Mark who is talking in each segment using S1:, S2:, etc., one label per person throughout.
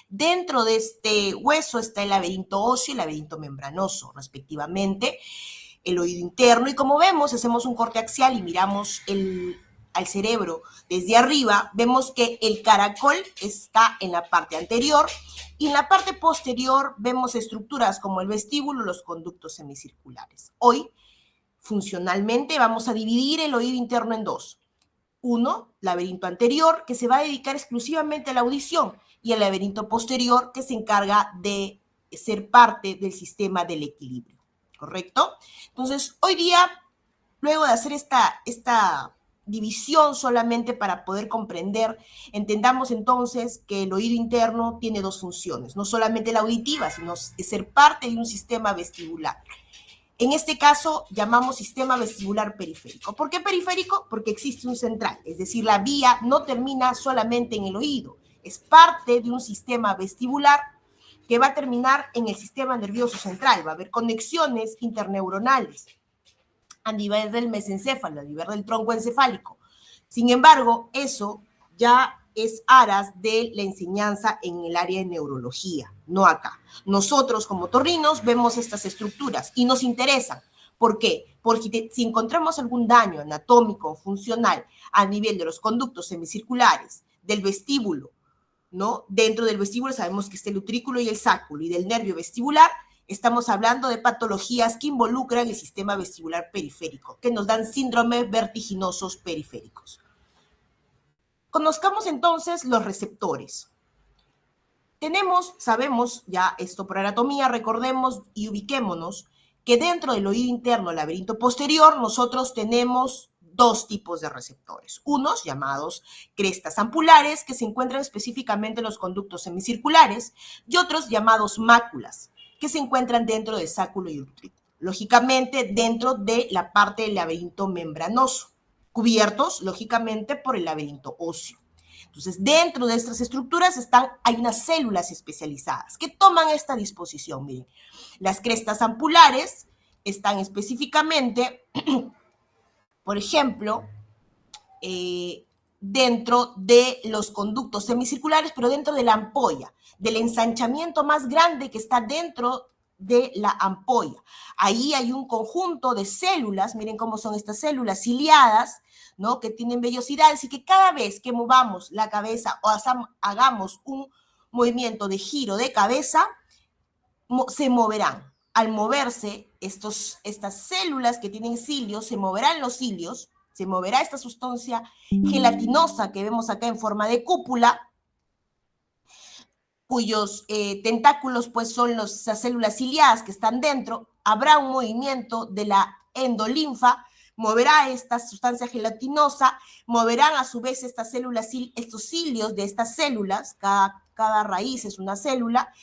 S1: Dentro de este hueso está el laberinto óseo y el laberinto membranoso, respectivamente, el oído interno. Y como vemos, hacemos un corte axial y miramos al cerebro desde arriba, vemos que el caracol está en la parte anterior y en la parte posterior vemos estructuras como el vestíbulo, los conductos semicirculares. Hoy, funcionalmente, vamos a dividir el oído interno en dos. Uno, laberinto anterior, que se va a dedicar exclusivamente a la audición, y el laberinto posterior, que se encarga de ser parte del sistema del equilibrio, ¿correcto? Entonces, hoy día, luego de hacer esta división solamente para poder comprender, entendamos entonces que el oído interno tiene dos funciones, no solamente la auditiva, sino ser parte de un sistema vestibular. En este caso, llamamos sistema vestibular periférico. ¿Por qué periférico? Porque existe un central, es decir, la vía no termina solamente en el oído, es parte de un sistema vestibular que va a terminar en el sistema nervioso central, va a haber conexiones interneuronales a nivel del mesencéfalo, a nivel del tronco encefálico. Sin embargo, eso ya es aras de la enseñanza en el área de neurología, no acá. Nosotros como torrinos vemos estas estructuras y nos interesan. ¿Por qué? Porque si encontramos algún daño anatómico o funcional a nivel de los conductos semicirculares, del vestíbulo, ¿no? Dentro del vestíbulo sabemos que está el utrículo y el sáculo, y del nervio vestibular estamos hablando de patologías que involucran el sistema vestibular periférico, que nos dan síndromes vertiginosos periféricos. Conozcamos entonces los receptores. Sabemos ya esto por anatomía, recordemos y ubiquémonos que dentro del oído interno, el laberinto posterior, nosotros tenemos dos tipos de receptores. Unos llamados crestas ampulares, que se encuentran específicamente en los conductos semicirculares, y otros llamados máculas, que se encuentran dentro del sáculo y utrículo. Lógicamente, dentro de la parte del laberinto membranoso, cubiertos, lógicamente, por el laberinto óseo. Entonces, dentro de estas estructuras hay unas células especializadas que toman esta disposición. Miren, las crestas ampulares están específicamente, por ejemplo, dentro de los conductos semicirculares, pero dentro de la ampolla, del ensanchamiento más grande que está dentro de la ampolla. Ahí hay un conjunto de células, miren cómo son estas células ciliadas, ¿no? Que tienen vellosidades y que cada vez que movamos la cabeza o hagamos un movimiento de giro de cabeza, se moverán. Al moverse, estas células que tienen cilios, se moverán los cilios, se moverá esta sustancia gelatinosa que vemos acá en forma de cúpula, cuyos tentáculos pues son esas células ciliadas que están dentro. Habrá un movimiento de la endolinfa, moverá esta sustancia gelatinosa, moverán a su vez estas células, estos cilios de estas células, cada raíz es una célula,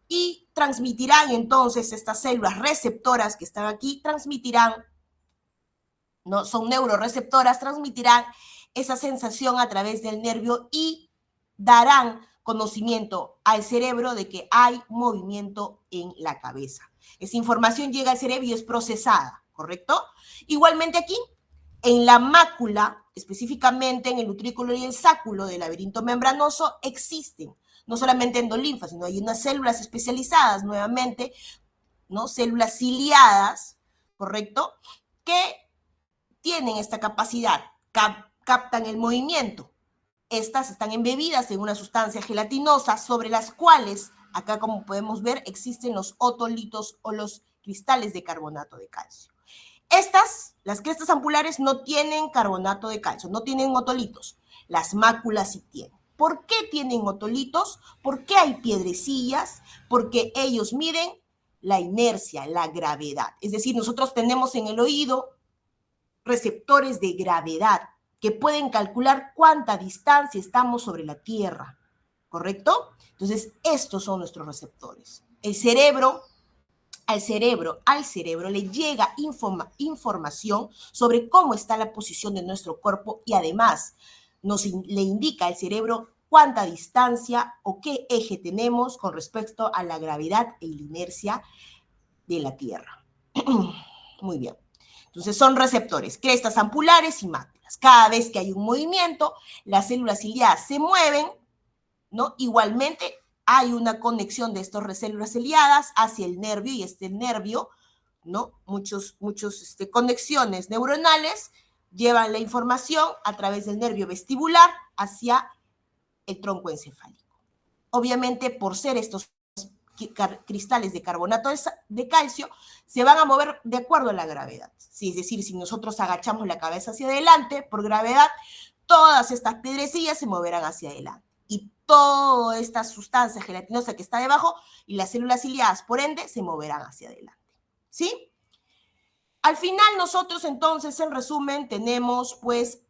S1: y transmitirán entonces estas células receptoras que están aquí, ¿no? Son neuroreceptoras, transmitirán esa sensación a través del nervio y darán conocimiento al cerebro de que hay movimiento en la cabeza. Esa información llega al cerebro y es procesada, ¿correcto? Igualmente aquí, en la mácula, específicamente en el utrículo y el sáculo del laberinto membranoso, existen no solamente endolinfa, sino hay unas células especializadas, nuevamente, ¿no? Células ciliadas, ¿correcto? Que tienen esta capacidad, captan el movimiento. Estas están embebidas en una sustancia gelatinosa sobre las cuales, acá como podemos ver, existen los otolitos o los cristales de carbonato de calcio. Las crestas ampulares, no tienen carbonato de calcio, no tienen otolitos. Las máculas sí tienen. ¿Por qué tienen otolitos? ¿Por qué hay piedrecillas? Porque ellos miden la inercia, la gravedad. Es decir, nosotros tenemos en el oído receptores de gravedad que pueden calcular cuánta distancia estamos sobre la Tierra, ¿correcto? Entonces, estos son nuestros receptores. Al cerebro le llega información sobre cómo está la posición de nuestro cuerpo y además le indica al cerebro cuánta distancia o qué eje tenemos con respecto a la gravedad y la inercia de la Tierra. Muy bien. Entonces son receptores, crestas ampulares y máculas. Cada vez que hay un movimiento, las células ciliadas se mueven, ¿no? Igualmente hay una conexión de estas células ciliadas hacia el nervio, y el nervio, ¿no? Muchos conexiones neuronales llevan la información a través del nervio vestibular hacia el tronco encefálico. Obviamente, por ser estos cristales de carbonato de calcio, se van a mover de acuerdo a la gravedad. Sí, es decir, si nosotros agachamos la cabeza hacia adelante, por gravedad, todas estas piedrecillas se moverán hacia adelante. Y toda esta sustancia gelatinosa que está debajo y las células ciliadas, por ende, se moverán hacia adelante. ¿Sí? Al final nosotros entonces, en resumen, tenemos pues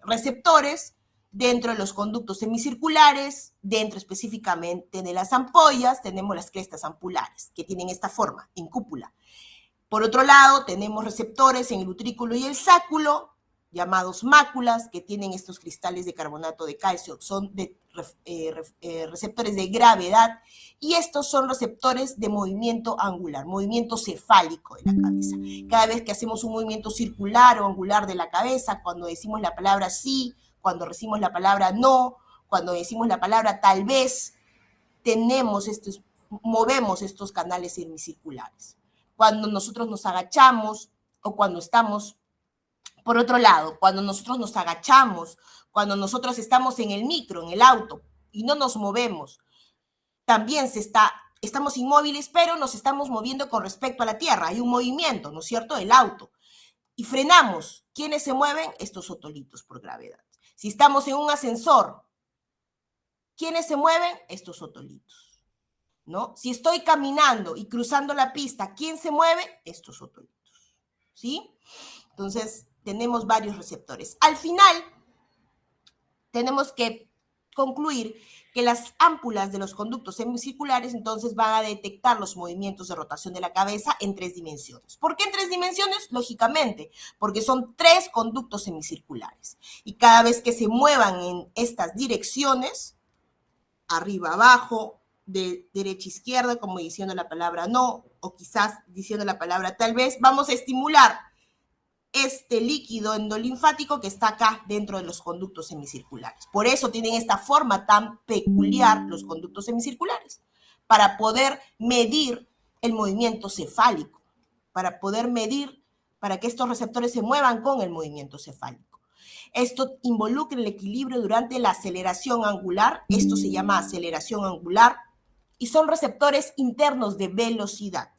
S1: receptores dentro de los conductos semicirculares, dentro específicamente de las ampollas, tenemos las crestas ampulares, que tienen esta forma, en cúpula. Por otro lado, tenemos receptores en el utrículo y el sáculo, llamados máculas, que tienen estos cristales de carbonato de calcio, son receptores de gravedad, y estos son receptores de movimiento angular, movimiento cefálico de la cabeza. Cada vez que hacemos un movimiento circular o angular de la cabeza, cuando decimos la palabra sí, cuando decimos la palabra no, cuando decimos la palabra tal vez, movemos estos canales semicirculares. Cuando nosotros nos agachamos o cuando estamos, por otro lado, cuando nosotros nos agachamos, cuando nosotros estamos en el micro, en el auto, y no nos movemos, también estamos inmóviles, pero nos estamos moviendo con respecto a la tierra. Hay un movimiento, ¿no es cierto?, del auto. Y frenamos. ¿Quiénes se mueven? Estos otolitos por gravedad. Si estamos en un ascensor, ¿quiénes se mueven? Estos otolitos, ¿no? Si estoy caminando y cruzando la pista, ¿quién se mueve? Estos otolitos, ¿sí? Entonces, tenemos varios receptores. Al final, tenemos que concluir que las ámpulas de los conductos semicirculares entonces van a detectar los movimientos de rotación de la cabeza en 3 dimensiones. ¿Por qué en 3 dimensiones? Lógicamente, porque son 3 conductos semicirculares. Y cada vez que se muevan en estas direcciones, arriba, abajo, de derecha a izquierda, como diciendo la palabra no, o quizás diciendo la palabra tal vez, vamos a estimular este líquido endolinfático que está acá dentro de los conductos semicirculares. Por eso tienen esta forma tan peculiar los conductos semicirculares, para poder medir el movimiento cefálico, para poder medir, para que estos receptores se muevan con el movimiento cefálico. Esto involucra el equilibrio durante la aceleración angular, esto se llama aceleración angular, y son receptores internos de velocidad,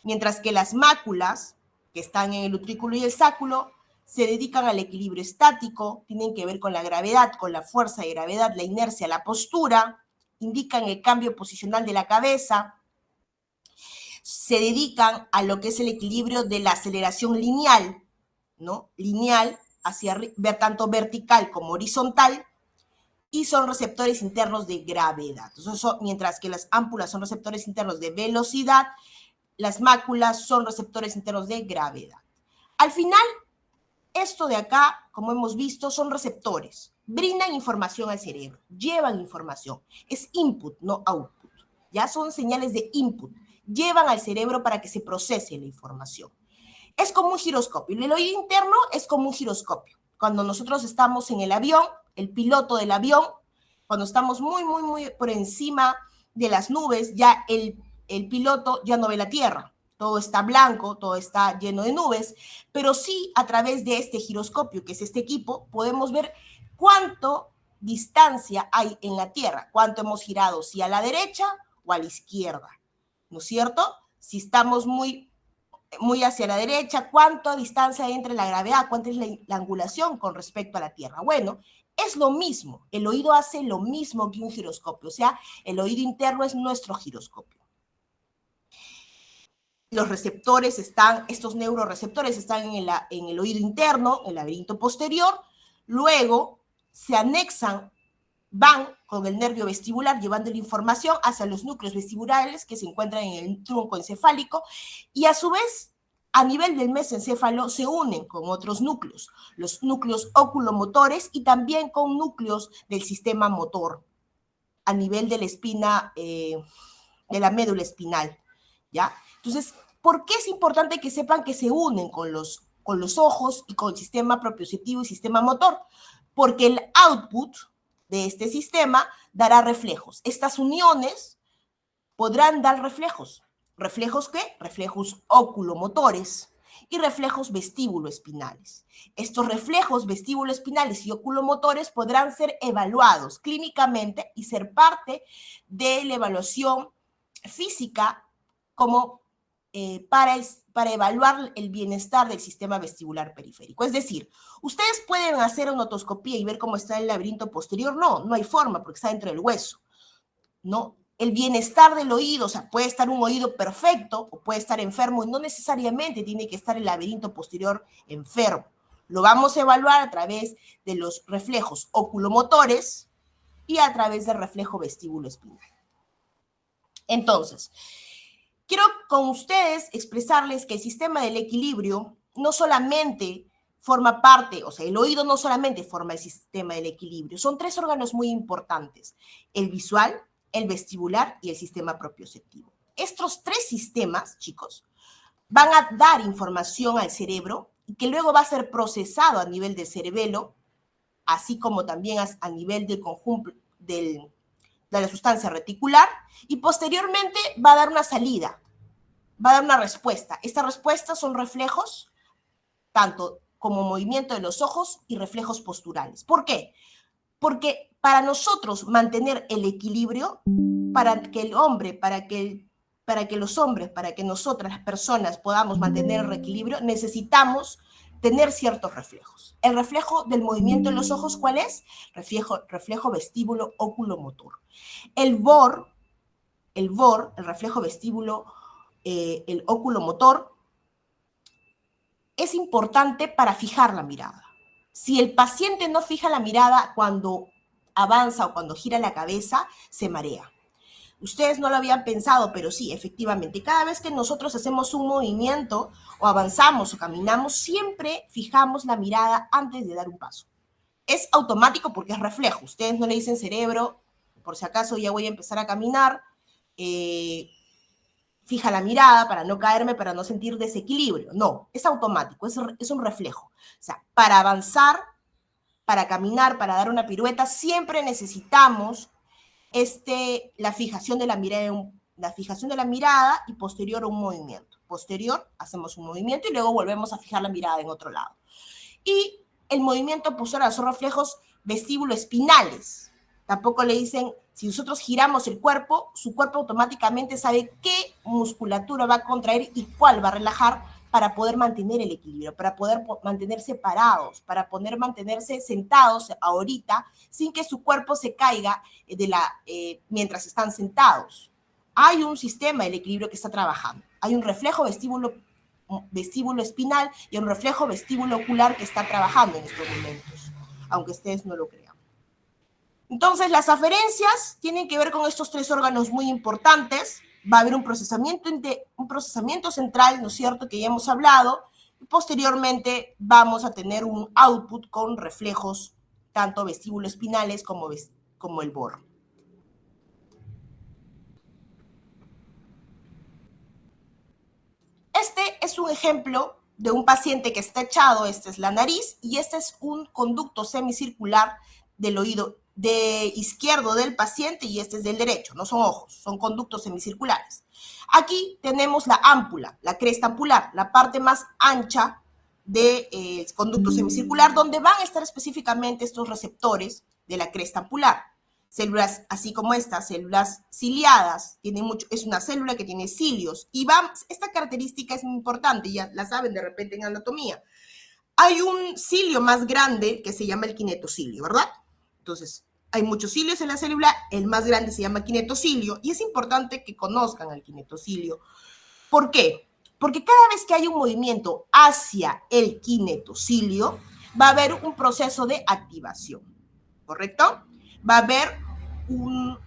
S1: mientras que las máculas, que están en el utrículo y el sáculo, se dedican al equilibrio estático, tienen que ver con la gravedad, con la fuerza de gravedad, la inercia, la postura, indican el cambio posicional de la cabeza, se dedican a lo que es el equilibrio de la aceleración lineal, ¿no? Lineal, tanto vertical como horizontal, y son receptores internos de gravedad. Entonces, mientras que las ámpulas son receptores internos de velocidad, las máculas son receptores internos de gravedad. Al final, esto de acá, como hemos visto, son receptores. Brindan información al cerebro, llevan información. Es input, no output. Ya son señales de input. Llevan al cerebro para que se procese la información. Es como un giroscopio. El oído interno es como un giroscopio. Cuando nosotros estamos en el avión, el piloto del avión, cuando estamos muy por encima de las nubes, ya el piloto ya no ve la tierra, todo está blanco, todo está lleno de nubes, pero sí a través de este giroscopio, que es este equipo, podemos ver cuánto distancia hay en la tierra, cuánto hemos girado, si a la derecha o a la izquierda, ¿no es cierto? Si estamos muy hacia la derecha, cuánta distancia hay entre la gravedad, cuánta es la angulación con respecto a la tierra. Bueno, es lo mismo, el oído hace lo mismo que un giroscopio, o sea, el oído interno es nuestro giroscopio. Los receptores estos neuroreceptores están en el oído interno, el laberinto posterior, luego se anexan, van con el nervio vestibular llevando la información hacia los núcleos vestibulares que se encuentran en el tronco encefálico, y a su vez, a nivel del mesencéfalo, se unen con otros núcleos, los núcleos oculomotores y también con núcleos del sistema motor, a nivel de la espina, de la médula espinal, ¿ya? Entonces, ¿por qué es importante que sepan que se unen con los ojos y con el sistema propioceptivo y sistema motor? Porque el output, de este sistema dará reflejos. Estas uniones podrán dar reflejos. ¿Reflejos qué? Reflejos oculomotores y reflejos vestíbulo-espinales. Estos reflejos vestíbulo-espinales y oculomotores podrán ser evaluados clínicamente y ser parte de la evaluación física como para evaluar el bienestar del sistema vestibular periférico. Es decir, ¿ustedes pueden hacer una otoscopía y ver cómo está el laberinto posterior? No, no hay forma porque está dentro del hueso, ¿no? El bienestar del oído, o sea, puede estar un oído perfecto o puede estar enfermo y no necesariamente tiene que estar el laberinto posterior enfermo. Lo vamos a evaluar a través de los reflejos oculomotores y a través del reflejo vestíbulo espinal. Entonces, quiero con ustedes expresarles que el sistema del equilibrio no solamente forma parte, o sea, el oído no solamente forma el sistema del equilibrio, son tres órganos muy importantes, el visual, el vestibular y el sistema propioceptivo. Estos tres sistemas, chicos, van a dar información al cerebro que luego va a ser procesado a nivel del cerebelo, así como también a nivel del conjunto de la sustancia reticular, y posteriormente va a dar una salida, va a dar una respuesta. Estas respuestas son reflejos, tanto como movimiento de los ojos y reflejos posturales. ¿Por qué? Porque para nosotros mantener el equilibrio, para que el hombre, para que los hombres, para que nosotras, las personas, podamos mantener el equilibrio, necesitamos tener ciertos reflejos. El reflejo del movimiento de los ojos, ¿cuál es? Reflejo vestíbulo oculomotor. El VOR, el reflejo vestíbulo, el oculomotor, es importante para fijar la mirada. Si el paciente no fija la mirada cuando avanza o cuando gira la cabeza, se marea. Ustedes no lo habían pensado, pero sí, efectivamente, cada vez que nosotros hacemos un movimiento o avanzamos o caminamos, siempre fijamos la mirada antes de dar un paso. Es automático porque es reflejo. Ustedes no le dicen cerebro, por si acaso ya voy a empezar a caminar, fija la mirada para no caerme, para no sentir desequilibrio. No, es automático, es un reflejo. O sea, para avanzar, para caminar, para dar una pirueta, siempre necesitamos la fijación de la mirada y posterior a un movimiento. Posterior, hacemos un movimiento y luego volvemos a fijar la mirada en otro lado. Y el movimiento posterior son reflejos vestíbulo-espinales. Tampoco le dicen, si nosotros giramos el cuerpo, su cuerpo automáticamente sabe qué musculatura va a contraer y cuál va a relajar para poder mantener el equilibrio, para poder mantenerse parados, para poder mantenerse sentados ahorita sin que su cuerpo se caiga mientras están sentados. Hay un sistema del equilibrio que está trabajando. Hay un reflejo vestíbulo espinal y un reflejo vestíbulo ocular que está trabajando en estos momentos, aunque ustedes no lo crean. Entonces, las aferencias tienen que ver con estos tres órganos muy importantes. Va a haber un procesamiento central, ¿no es cierto?, que ya hemos hablado, y posteriormente vamos a tener un output con reflejos tanto vestíbulo espinales como el VOR. Este es un ejemplo de un paciente que está echado, esta es la nariz, y este es un conducto semicircular del oído izquierdo del paciente y este es del derecho, no son ojos, son conductos semicirculares. Aquí tenemos la ámpula, la cresta ampular, la parte más ancha del conducto semicircular, donde van a estar específicamente estos receptores de la cresta ampular. Células así como estas, células ciliadas, es una célula que tiene cilios, y esta característica es muy importante, ya la saben de repente en anatomía. Hay un cilio más grande que se llama el kinetocilio, ¿verdad? Entonces, hay muchos cilios en la célula, el más grande se llama kinetocilio, y es importante que conozcan el kinetocilio. ¿Por qué? Porque cada vez que hay un movimiento hacia el kinetocilio, va a haber un proceso de activación, ¿correcto? Va a haber un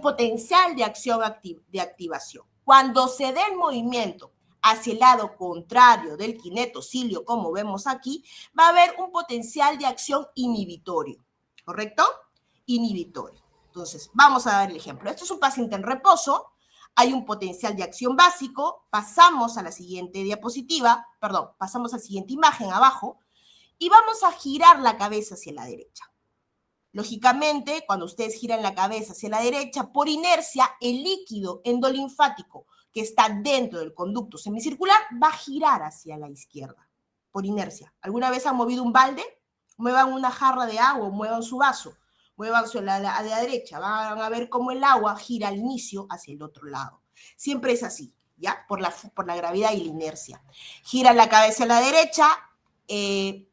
S1: potencial de acción de activación. Cuando se dé el movimiento hacia el lado contrario del kinetocilio, como vemos aquí, va a haber un potencial de acción inhibitorio, ¿correcto? Inhibitorio. Entonces, vamos a dar el ejemplo. Esto es un paciente en reposo, hay un potencial de acción básico, pasamos a la siguiente diapositiva, perdón, pasamos a la siguiente imagen abajo, y vamos a girar la cabeza hacia la derecha. Lógicamente, cuando ustedes giran la cabeza hacia la derecha, por inercia, el líquido endolinfático que está dentro del conducto semicircular va a girar hacia la izquierda, por inercia. ¿Alguna vez han movido un balde? Muevan una jarra de agua, muevan su vaso, muevan a la derecha, van a ver cómo el agua gira al inicio hacia el otro lado. Siempre es así, ¿ya? Por la gravedad y la inercia. Gira la cabeza a la derecha, el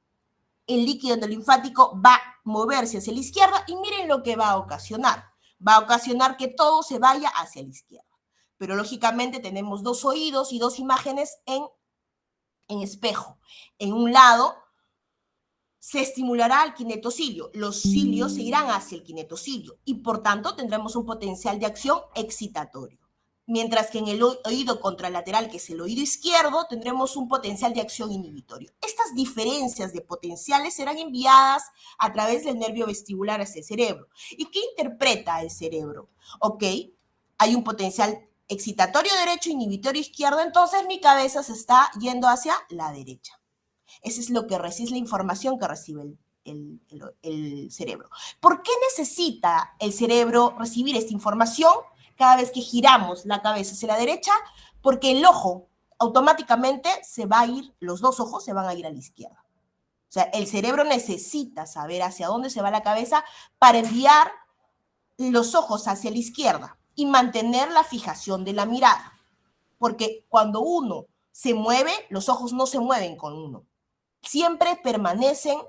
S1: líquido endolinfático va a moverse hacia la izquierda y miren lo que va a ocasionar. Va a ocasionar que todo se vaya hacia la izquierda. Pero lógicamente tenemos dos oídos y dos imágenes en espejo. En un lado se estimulará el kinetocilio, los cilios se irán hacia el kinetocilio y por tanto tendremos un potencial de acción excitatorio. Mientras que en el oído contralateral, que es el oído izquierdo, tendremos un potencial de acción inhibitorio. Estas diferencias de potenciales serán enviadas a través del nervio vestibular hacia el cerebro. ¿Y qué interpreta el cerebro? Ok, hay un potencial excitatorio derecho, inhibitorio izquierdo, entonces mi cabeza se está yendo hacia la derecha. Eso es lo que recibe, la información que recibe el cerebro. ¿Por qué necesita el cerebro recibir esta información cada vez que giramos la cabeza hacia la derecha? Porque el ojo automáticamente se va a ir, los dos ojos se van a ir a la izquierda. O sea, el cerebro necesita saber hacia dónde se va la cabeza para enviar los ojos hacia la izquierda y mantener la fijación de la mirada. Porque cuando uno se mueve, los ojos no se mueven con uno. Siempre permanecen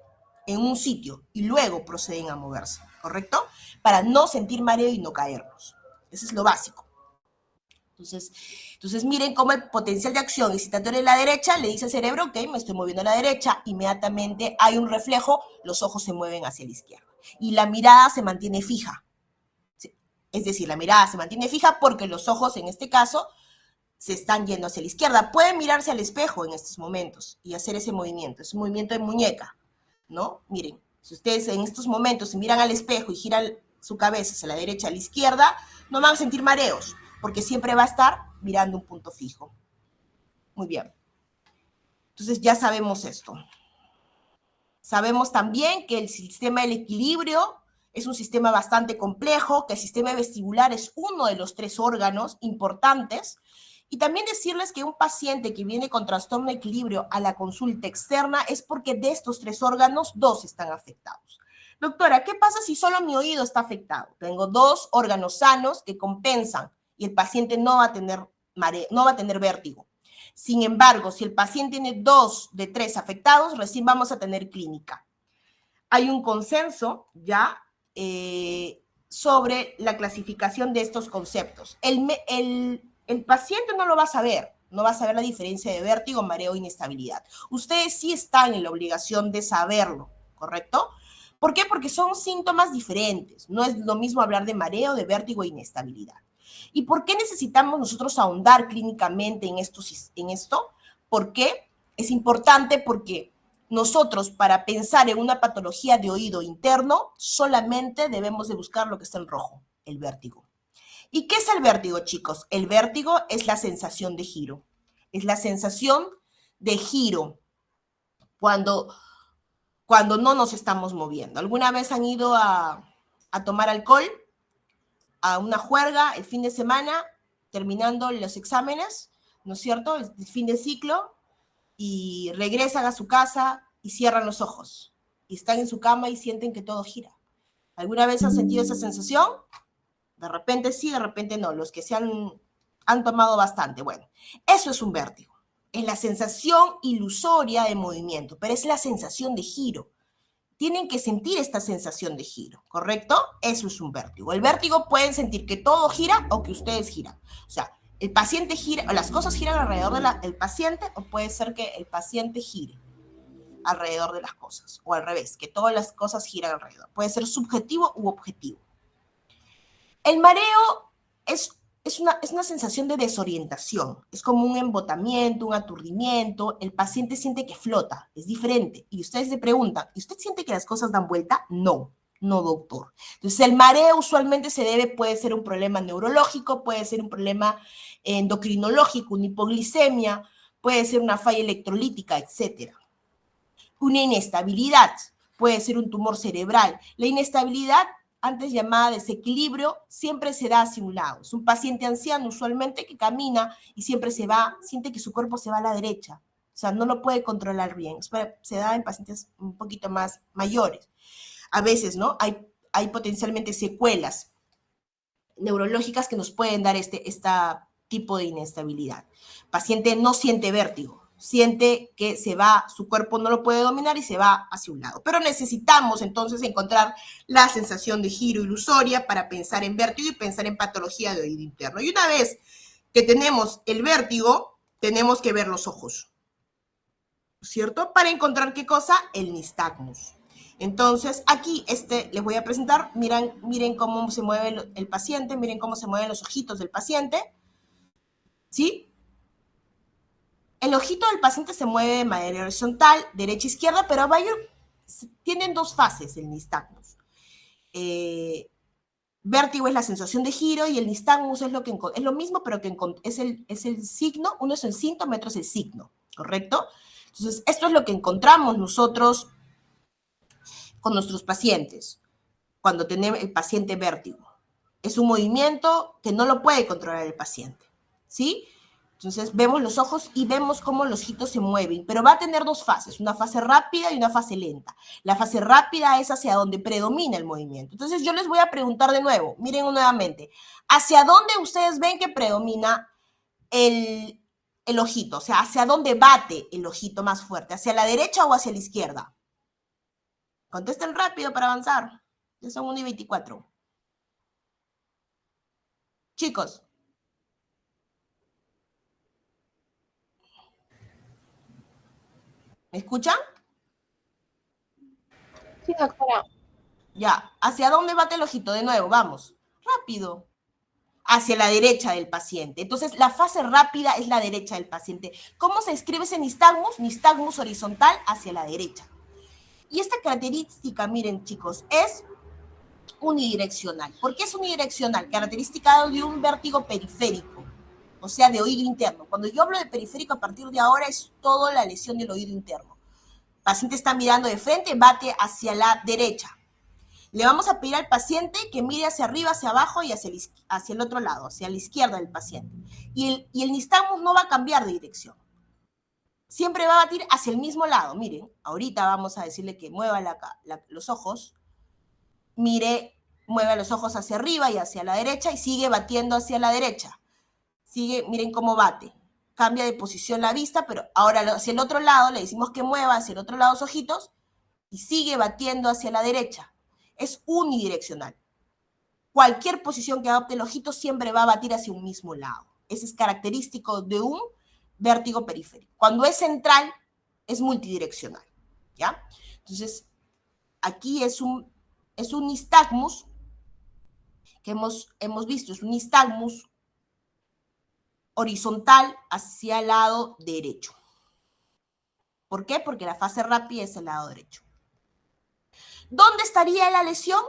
S1: en un sitio y luego proceden a moverse, ¿correcto? Para no sentir mareo y no caernos. Eso es lo básico. Entonces miren cómo el potencial de acción excitatoria de la derecha le dice al cerebro, ok, me estoy moviendo a la derecha, inmediatamente hay un reflejo, los ojos se mueven hacia la izquierda. Y la mirada se mantiene fija. Es decir, la mirada se mantiene fija porque los ojos, en este caso, se están yendo hacia la izquierda. Pueden mirarse al espejo en estos momentos y hacer ese movimiento. Es un movimiento de muñeca, ¿no? Miren, si ustedes en estos momentos se miran al espejo y giran su cabeza hacia la derecha, a la izquierda, no van a sentir mareos, porque siempre va a estar mirando un punto fijo. Muy bien. Entonces ya sabemos esto. Sabemos también que el sistema del equilibrio es un sistema bastante complejo, que el sistema vestibular es uno de los 3 órganos importantes. Y también decirles que un paciente que viene con trastorno de equilibrio a la consulta externa es porque de estos 3 órganos, 2 están afectados. Doctora, ¿qué pasa si solo mi oído está afectado? Tengo 2 órganos sanos que compensan y el paciente no va a tener vértigo. Sin embargo, si el paciente tiene 2 de 3 afectados, recién vamos a tener clínica. Hay un consenso ya sobre la clasificación de estos conceptos. El paciente no lo va a saber, no va a saber la diferencia de vértigo, mareo e inestabilidad. Ustedes sí están en la obligación de saberlo, ¿correcto? ¿Por qué? Porque son síntomas diferentes. No es lo mismo hablar de mareo, de vértigo e inestabilidad. ¿Y por qué necesitamos nosotros ahondar clínicamente en esto? ¿Por qué? Es importante porque nosotros, para pensar en una patología de oído interno, solamente debemos de buscar lo que está en rojo, el vértigo. ¿Y qué es el vértigo, chicos? El vértigo es la sensación de giro. Es la sensación de giro cuando no nos estamos moviendo. ¿Alguna vez han ido a tomar alcohol, a una juerga el fin de semana, terminando los exámenes, ¿no es cierto? El fin de ciclo, y regresan a su casa y cierran los ojos. Y están en su cama y sienten que todo gira. ¿Alguna vez han sentido esa sensación? De repente sí, de repente no. Los que se han tomado bastante. Bueno, eso es un vértigo. Es la sensación ilusoria de movimiento, pero es la sensación de giro. Tienen que sentir esta sensación de giro, ¿correcto? Eso es un vértigo. El vértigo pueden sentir que todo gira o que ustedes giran. O sea, el paciente gira, o las cosas giran alrededor del paciente, o puede ser que el paciente gire alrededor de las cosas, o al revés, que todas las cosas giran alrededor. Puede ser subjetivo u objetivo. El mareo es una sensación de desorientación, es como un embotamiento, un aturdimiento, el paciente siente que flota, es diferente, y ustedes le preguntan, ¿y usted siente que las cosas dan vuelta? No, doctor. Entonces el mareo usualmente puede ser un problema neurológico, puede ser un problema endocrinológico, una hipoglicemia, puede ser una falla electrolítica, etc. Una inestabilidad. puede ser un tumor cerebral. La inestabilidad, antes llamada desequilibrio, siempre se da hacia un lado. Es un paciente anciano usualmente que camina y siempre se va, siente que su cuerpo se va a la derecha. O sea, no lo puede controlar bien. Se da en pacientes un poquito más mayores. A veces, ¿no? Hay potencialmente secuelas neurológicas que nos pueden dar este tipo de inestabilidad. El paciente no siente vértigo, siente que se va, su cuerpo no lo puede dominar y se va hacia un lado. Pero necesitamos entonces encontrar la sensación de giro ilusoria para pensar en vértigo y pensar en patología de oído interno. Y una vez que tenemos el vértigo, tenemos que ver los ojos, ¿cierto? Para encontrar qué cosa, el nistagmus. Entonces, aquí les voy a presentar, miren cómo se mueve el paciente, miren cómo se mueven los ojitos del paciente, ¿sí? El ojito del paciente se mueve de manera horizontal, derecha e izquierda, pero tienen dos fases el nistagmus. Vértigo es la sensación de giro y el nistagmus es lo mismo, pero que es el signo, uno es el síntoma, otro es el signo, ¿correcto? Entonces, esto es lo que encontramos nosotros con nuestros pacientes cuando tenemos el paciente vértigo. Es un movimiento que no lo puede controlar el paciente, ¿sí? Entonces vemos los ojos y vemos cómo los ojitos se mueven, pero va a tener dos fases, una fase rápida y una fase lenta. La fase rápida es hacia donde predomina el movimiento. Entonces yo les voy a preguntar de nuevo, miren nuevamente, ¿hacia dónde ustedes ven que predomina el ojito? O sea, ¿hacia dónde bate el ojito más fuerte? ¿Hacia la derecha o hacia la izquierda? Contesten rápido para avanzar. Ya son 1:24. Chicos. ¿Me escuchan?
S2: Sí, doctora.
S1: Ya. ¿Hacia dónde bate el ojito? De nuevo, vamos. Rápido. Hacia la derecha del paciente. Entonces, la fase rápida es la derecha del paciente. ¿Cómo se escribe ese nistagmus? Nistagmus horizontal hacia la derecha. Y esta característica, miren, chicos, es unidireccional. ¿Por qué es unidireccional? Característica de un vértigo periférico, o sea, de oído interno. Cuando yo hablo de periférico, a partir de ahora es toda la lesión del oído interno. El paciente está mirando de frente, bate hacia la derecha. Le vamos a pedir al paciente que mire hacia arriba, hacia abajo y hacia el otro lado, hacia la izquierda del paciente. Y el nistagmus no va a cambiar de dirección. Siempre va a batir hacia el mismo lado. Miren, ahorita vamos a decirle que mueva los ojos. Mueve los ojos hacia arriba y hacia la derecha y sigue batiendo hacia la derecha. Miren cómo bate. Cambia de posición la vista, pero ahora hacia el otro lado, le decimos que mueva hacia el otro lado los ojitos y sigue batiendo hacia la derecha. Es unidireccional. Cualquier posición que adopte el ojito siempre va a batir hacia un mismo lado. Ese es característico de un vértigo periférico. Cuando es central, es multidireccional, ¿ya? Entonces, aquí es un nistagmus que hemos visto, es un nistagmus horizontal hacia el lado derecho. ¿Por qué? Porque la fase rápida es el lado derecho. ¿Dónde estaría la lesión?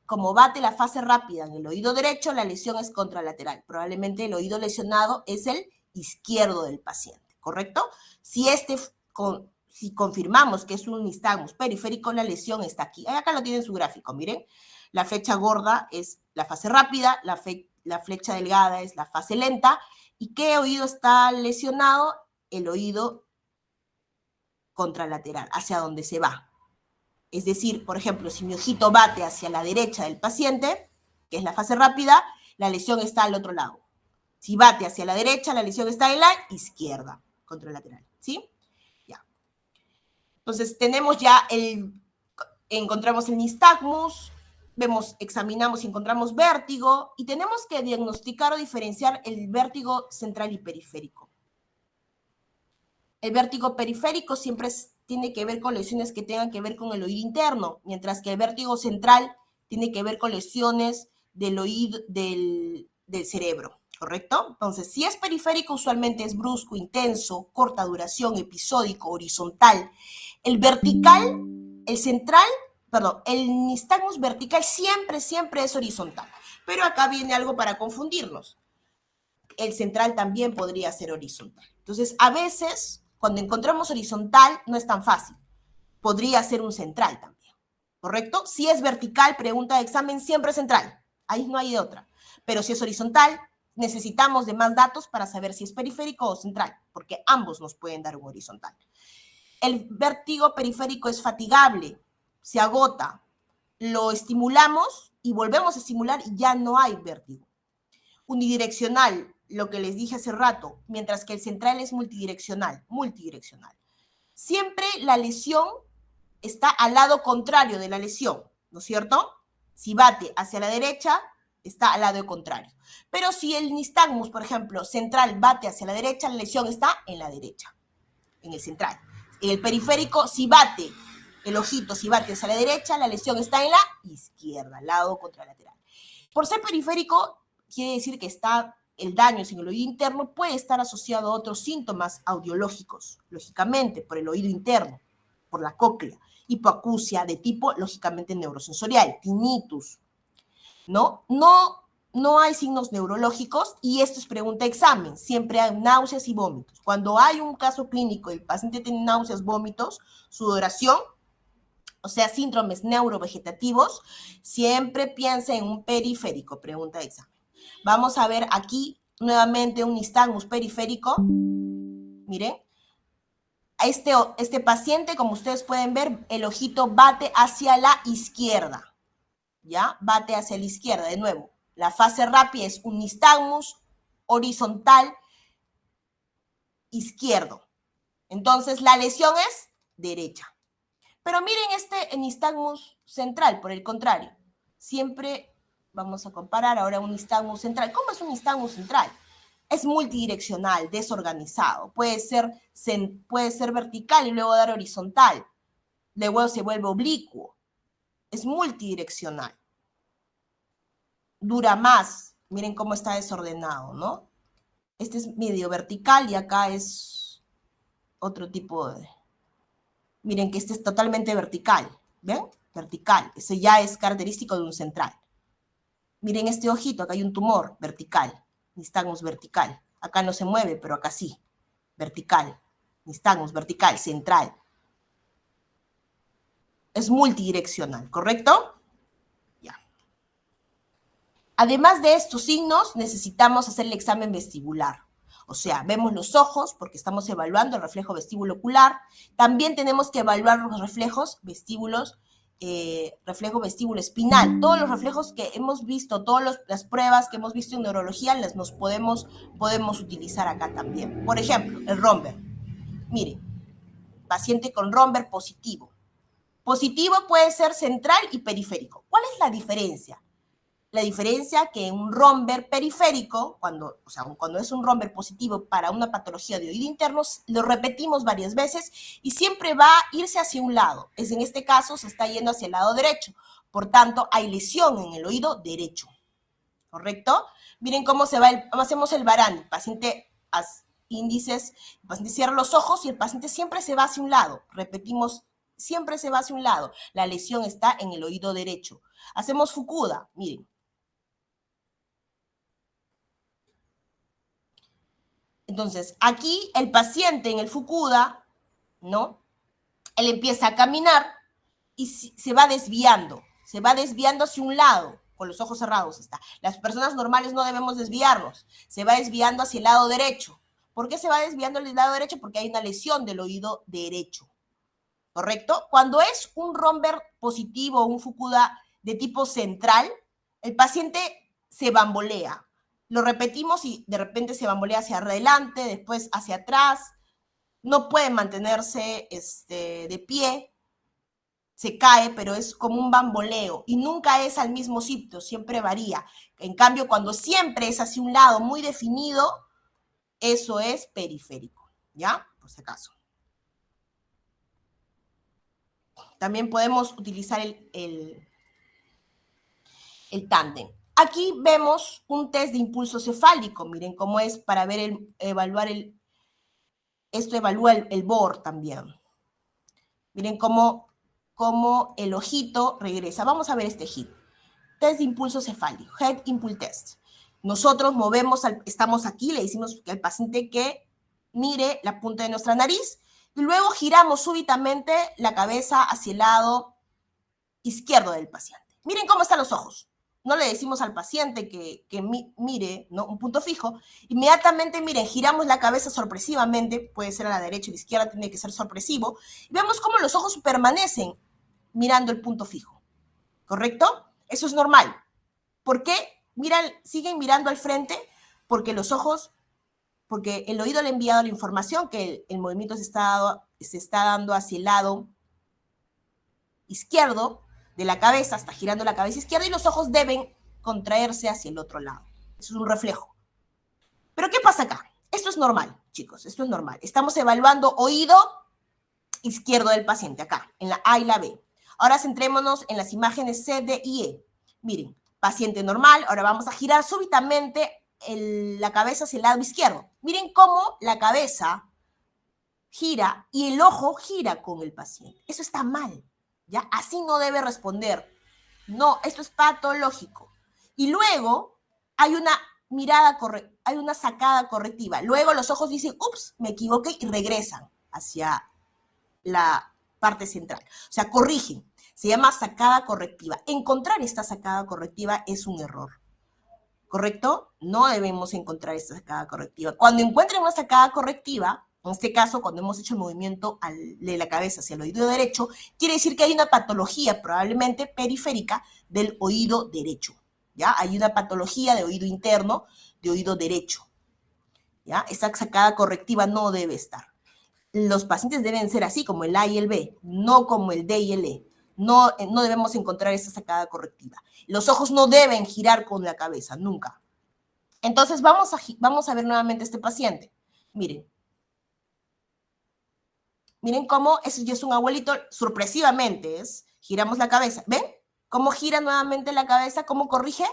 S1: Como bate la fase rápida en el oído derecho, la lesión es contralateral. Probablemente el oído lesionado es el izquierdo del paciente, ¿correcto? Si confirmamos que es un nistagmus periférico, la lesión está aquí. Acá lo tienen en su gráfico, miren. La flecha gorda es la fase rápida, la flecha delgada es la fase lenta. ¿Y qué oído está lesionado? El oído contralateral, hacia donde se va. Es decir, por ejemplo, si mi ojito bate hacia la derecha del paciente, que es la fase rápida, la lesión está al otro lado. Si bate hacia la derecha, la lesión está en la izquierda, contralateral, ¿sí? Ya. Entonces, encontramos el nistagmus, examinamos y encontramos vértigo, y tenemos que diagnosticar o diferenciar el vértigo central y periférico. El vértigo periférico siempre tiene que ver con lesiones que tengan que ver con el oído interno, mientras que el vértigo central tiene que ver con lesiones del oído, del cerebro, ¿correcto? Entonces, si es periférico, usualmente es brusco, intenso, corta duración, episódico, horizontal. El nistagmus vertical siempre es horizontal. Pero acá viene algo para confundirnos. El central también podría ser horizontal. Entonces, a veces, cuando encontramos horizontal, no es tan fácil. podría ser un central también, ¿correcto? Si es vertical, pregunta de examen, siempre central. Ahí no hay de otra. Pero si es horizontal, necesitamos de más datos para saber si es periférico o central, porque ambos nos pueden dar un horizontal. El vértigo periférico es fatigable, se agota, lo estimulamos y volvemos a estimular y ya no hay vértigo. Unidireccional, lo que les dije hace rato, mientras que el central es multidireccional. Siempre la lesión está al lado contrario de la lesión, ¿no es cierto? Si bate hacia la derecha, está al lado contrario. Pero si el nistagmus, por ejemplo, central bate hacia la derecha, la lesión está en la derecha, en el central. En el periférico, si bate, el ojito, si bate hacia la derecha, la lesión está en la izquierda, lado contralateral. Por ser periférico, quiere decir que está el daño en el oído interno puede estar asociado a otros síntomas audiológicos, lógicamente, por el oído interno, por la cóclea, hipoacusia de tipo, lógicamente, neurosensorial, tinnitus, ¿no? No hay signos neurológicos y esto es pregunta de examen. Siempre hay náuseas y vómitos. Cuando hay un caso clínico y el paciente tiene náuseas, vómitos, sudoración, o sea, síndromes neurovegetativos, siempre piensa en un periférico, pregunta de examen. Vamos a ver aquí nuevamente un nistagmus periférico. Miren, este paciente, como ustedes pueden ver, el ojito bate hacia la izquierda, ¿ya? Bate hacia la izquierda, de nuevo. La fase rápida es un nistagmus horizontal izquierdo. Entonces, la lesión es derecha. Pero miren este nistagmus central, por el contrario. Siempre vamos a comparar ahora un nistagmus central. ¿Cómo es un nistagmus central? Es multidireccional, desorganizado. Puede ser vertical y luego dar horizontal. Luego se vuelve oblicuo. Es multidireccional. Dura más. Miren cómo está desordenado, ¿no? Este es medio vertical y acá es otro tipo de... Miren que este es totalmente vertical. ¿Ven? Vertical. Eso ya es característico de un central. Miren este ojito, acá hay un tumor vertical. Nistagmus vertical. Acá no se mueve, pero acá sí. Vertical. Nistagmus vertical, central. Es multidireccional, ¿correcto? Ya. Además de estos signos, necesitamos hacer el examen vestibular. O sea, vemos los ojos porque estamos evaluando el reflejo vestíbulo ocular. También tenemos que evaluar los reflejos vestíbulos, reflejo vestíbulo espinal. Todos los reflejos que hemos visto, todas las pruebas que hemos visto en neurología, nos podemos utilizar acá también. Por ejemplo, el Romberg. Miren, paciente con Romberg positivo. Positivo puede ser central y periférico. ¿Cuál es la diferencia? La diferencia que en un Romberg periférico, cuando es un Romberg positivo para una patología de oído interno, lo repetimos varias veces y siempre va a irse hacia un lado. En este caso se está yendo hacia el lado derecho. Por tanto, hay lesión en el oído derecho. ¿Correcto? Miren cómo hacemos el Varani. El paciente índices, el paciente cierra los ojos y el paciente siempre se va hacia un lado. Repetimos, siempre se va hacia un lado. La lesión está en el oído derecho. Hacemos Fukuda, miren. Entonces, aquí el paciente en el Fukuda, ¿no? Él empieza a caminar y se va desviando hacia un lado, con los ojos cerrados está. Las personas normales no debemos desviarnos, se va desviando hacia el lado derecho. ¿Por qué se va desviando al lado derecho? Porque hay una lesión del oído derecho, ¿correcto? Cuando es un Romberg positivo, un Fukuda de tipo central, el paciente se bambolea. Lo repetimos y de repente se bambolea hacia adelante, después hacia atrás, no puede mantenerse de pie, se cae, pero es como un bamboleo y nunca es al mismo sitio, siempre varía. En cambio, cuando siempre es hacia un lado muy definido, eso es periférico, ¿ya? Por si acaso. También podemos utilizar el tándem. Aquí vemos un test de impulso cefálico. Miren cómo es para ver esto evalúa el BOR también. Miren cómo el ojito regresa. Vamos a ver este HIT. Test de impulso cefálico, Head Impulse Test. Nosotros estamos aquí, le decimos al paciente que mire la punta de nuestra nariz Y luego giramos súbitamente la cabeza hacia el lado izquierdo del paciente. Miren cómo están los ojos. No le decimos al paciente que mire, ¿no?, un punto fijo. Inmediatamente, miren, giramos la cabeza sorpresivamente, puede ser a la derecha o a la izquierda, tiene que ser sorpresivo, y vemos cómo los ojos permanecen mirando el punto fijo, ¿correcto? Eso es normal. ¿Por qué siguen mirando al frente? Porque los ojos, porque el oído le ha enviado la información que el movimiento se está dando hacia el lado izquierdo de la cabeza, está girando la cabeza izquierda y los ojos deben contraerse hacia el otro lado. Eso es un reflejo. Pero ¿qué pasa acá? Esto es normal, chicos, esto es normal. Estamos evaluando oído izquierdo del paciente, acá, en la A y la B. Ahora centrémonos en las imágenes C, D y E. Miren, paciente normal, ahora vamos a girar súbitamente la cabeza hacia el lado izquierdo. Miren cómo la cabeza gira y el ojo gira con el paciente. Eso está mal, ¿ya? Así no debe responder. No, esto es patológico. Y luego hay una hay una sacada correctiva. Luego los ojos dicen, ups, me equivoqué y regresan hacia la parte central. O sea, corrigen. Se llama sacada correctiva. Encontrar esta sacada correctiva es un error. ¿Correcto? No debemos encontrar esta sacada correctiva. Cuando encuentren una sacada correctiva, en este caso, cuando hemos hecho el movimiento de la cabeza hacia el oído derecho, quiere decir que hay una patología probablemente periférica del oído derecho. ¿Ya? Hay una patología de oído interno, de oído derecho. ¿Ya? Esa sacada correctiva no debe estar. Los pacientes deben ser así, como el A y el B, no como el D y el E. No debemos encontrar esa sacada correctiva. Los ojos no deben girar con la cabeza, nunca. Entonces, vamos a ver nuevamente a este paciente. Miren. Miren cómo, eso ya es un abuelito, sorpresivamente giramos la cabeza. ¿Ven? ¿Cómo gira nuevamente la cabeza? ¿Cómo corrige?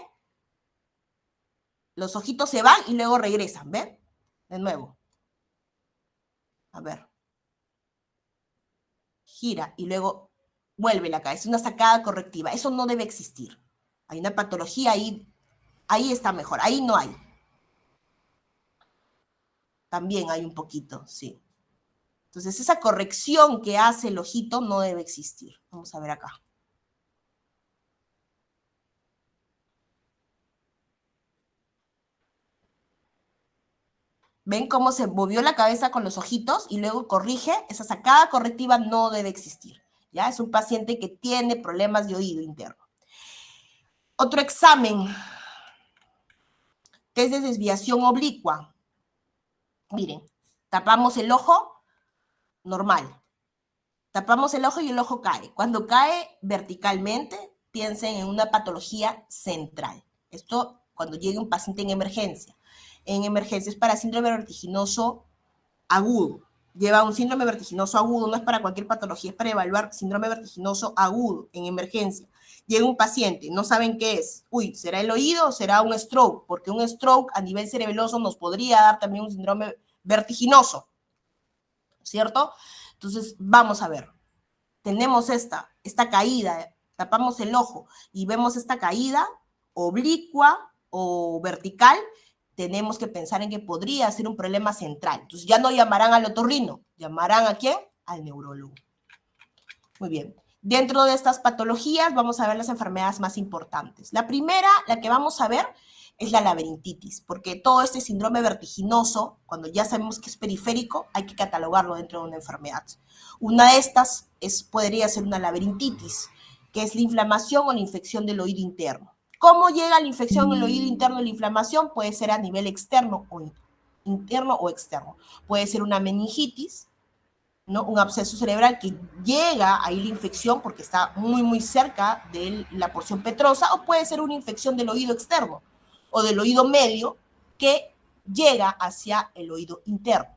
S1: Los ojitos se van y luego regresan, ¿ven? De nuevo. A ver. Gira y luego vuelve la cabeza. Es una sacada correctiva. Eso no debe existir. Hay una patología ahí. Ahí está mejor. Ahí no hay. También hay un poquito, sí. Entonces, esa corrección que hace el ojito no debe existir. Vamos a ver acá. ¿Ven cómo se movió la cabeza con los ojitos y luego corrige? Esa sacada correctiva no debe existir. ¿Ya? Es un paciente que tiene problemas de oído interno. Otro examen. Test de desviación oblicua. Miren, tapamos el ojo, normal. Tapamos el ojo y el ojo cae. Cuando cae verticalmente, piensen en una patología central. Esto cuando llegue un paciente en emergencia. En emergencia es para síndrome vertiginoso agudo. Lleva un síndrome vertiginoso agudo, no es para cualquier patología, es para evaluar síndrome vertiginoso agudo en emergencia. Llega un paciente, no saben qué es. Uy, ¿será el oído o será un stroke? Porque un stroke a nivel cerebeloso nos podría dar también un síndrome vertiginoso, ¿cierto? Entonces, vamos a ver. Tenemos esta caída, tapamos el ojo y vemos esta caída oblicua o vertical, tenemos que pensar en que podría ser un problema central. Entonces ya no llamarán al otorrino, llamarán ¿a quién? Al neurólogo. Muy bien. Dentro de estas patologías vamos a ver las enfermedades más importantes. La primera, la que vamos a ver, es la laberintitis, porque todo este síndrome vertiginoso, cuando ya sabemos que es periférico, hay que catalogarlo dentro de una enfermedad. Una de estas podría ser una laberintitis, que es la inflamación o la infección del oído interno. ¿Cómo llega la infección en el oído interno? La inflamación puede ser a nivel externo o interno o externo. Puede ser una meningitis, ¿no? Un absceso cerebral que llega ahí la infección porque está muy, muy cerca de la porción petrosa, o puede ser una infección del oído externo o del oído medio que llega hacia el oído interno.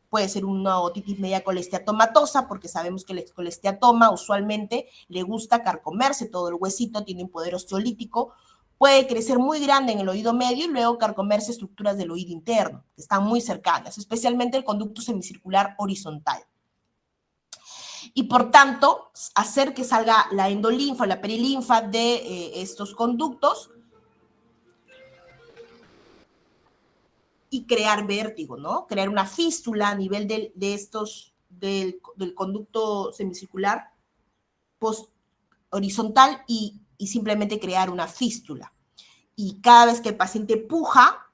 S1: Puede ser una otitis media colesteatomatosa, porque sabemos que el colesteatoma usualmente le gusta carcomerse todo el huesito, tiene un poder osteolítico, puede crecer muy grande en el oído medio y luego carcomerse estructuras del oído interno, que están muy cercanas, especialmente el conducto semicircular horizontal. Y por tanto, hacer que salga la endolinfa o la perilinfa de estos conductos y crear vértigo, ¿no? Crear una fístula a nivel de estos del conducto semicircular post horizontal y simplemente crear una fístula. Y cada vez que el paciente puja,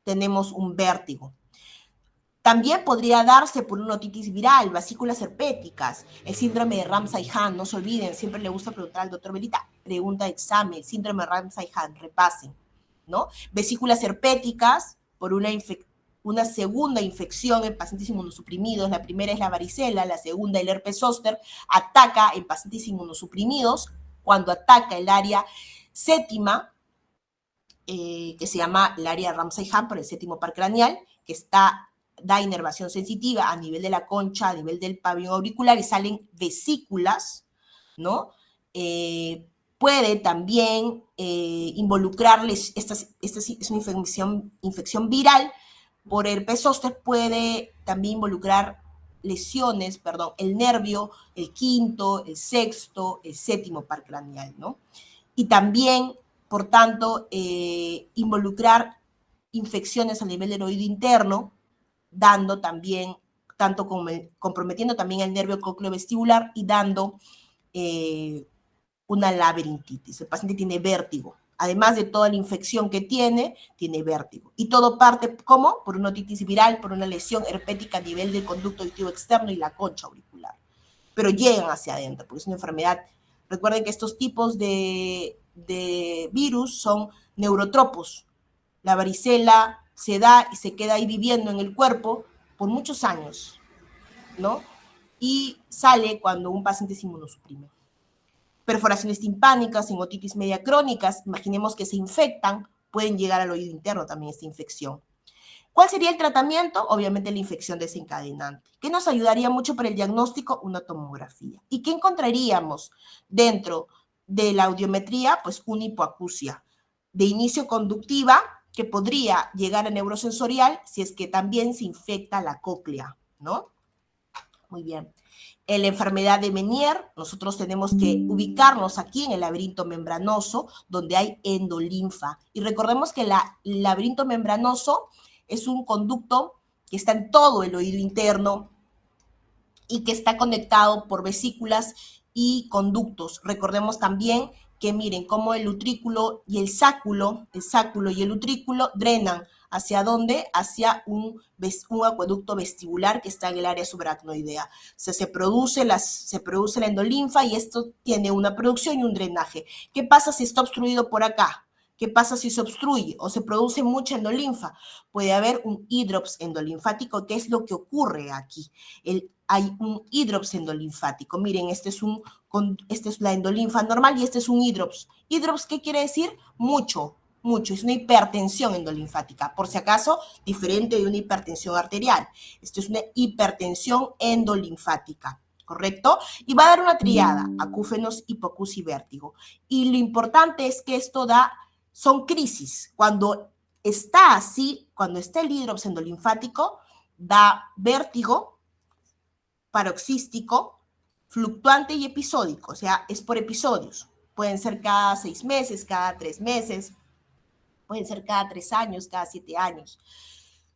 S1: tenemos un vértigo. También podría darse por una otitis viral, vesículas herpéticas, el síndrome de Ramsay-Hunt, no se olviden, siempre le gusta preguntar al doctor Belita, pregunta de examen, síndrome de Ramsay-Hunt, repasen, ¿no? Vesículas herpéticas por una segunda infección en pacientes inmunosuprimidos, la primera es la varicela, la segunda el herpes zóster, ataca en pacientes inmunosuprimidos, cuando ataca el área séptima, que se llama el área Ramsay-Hunt por el séptimo par craneal, que da inervación sensitiva a nivel de la concha, a nivel del pabellón auricular y salen vesículas, ¿no? Puede también involucrarles, esta es una infección viral por herpes zóster, puede también involucrar lesiones, el nervio, el quinto, el sexto, el séptimo par craneal, ¿no? Y también, por tanto, involucrar infecciones a nivel del oído interno, dando también, tanto como comprometiendo también el nervio cócleo-vestibular y dando una laberintitis. El paciente tiene vértigo. Además de toda la infección que tiene vértigo. Y todo parte, ¿cómo? Por una otitis viral, por una lesión herpética a nivel del conducto auditivo externo y la concha auricular. Pero llegan hacia adentro, porque es una enfermedad. Recuerden que estos tipos de virus son neurotropos. La varicela se da y se queda ahí viviendo en el cuerpo por muchos años, ¿no? Y sale cuando un paciente se inmunosuprime. Perforaciones timpánicas, en otitis media crónicas, imaginemos que se infectan, pueden llegar al oído interno también esta infección. ¿Cuál sería el tratamiento? Obviamente la infección desencadenante. ¿Qué nos ayudaría mucho para el diagnóstico? Una tomografía. ¿Y qué encontraríamos dentro de la audiometría? Pues una hipoacusia de inicio conductiva que podría llegar a neurosensorial si es que también se infecta la cóclea, ¿no? Muy bien. En la enfermedad de Menier, nosotros tenemos que ubicarnos aquí en el laberinto membranoso, donde hay endolinfa. Y recordemos que el laberinto membranoso es un conducto que está en todo el oído interno y que está conectado por vesículas y conductos. Recordemos también que miren cómo el utrículo y el sáculo y el utrículo drenan. ¿Hacia dónde? Hacia un acueducto vestibular que está en el área subaracnoidea. O sea, se produce la endolinfa y esto tiene una producción y un drenaje. ¿Qué pasa si está obstruido por acá? ¿Qué pasa si se obstruye o se produce mucha endolinfa? Puede haber un hidrops endolinfático. ¿Qué es lo que ocurre aquí? Hay un hidrops endolinfático. Miren, esta es la endolinfa normal y este es un hidrops. ¿Hidrops qué quiere decir? Mucho. Es una hipertensión endolinfática, por si acaso, diferente de una hipertensión arterial. Esto es una hipertensión endolinfática, ¿correcto? Y va a dar una triada, acúfenos, hipoacusia y vértigo. Y lo importante es que esto son crisis. Cuando está así, cuando está el hidrops endolinfático, da vértigo, paroxístico, fluctuante y episódico, o sea, es por episodios. Pueden ser cada 6 meses, cada 3 meses, pueden ser cada 3 años, cada 7 años,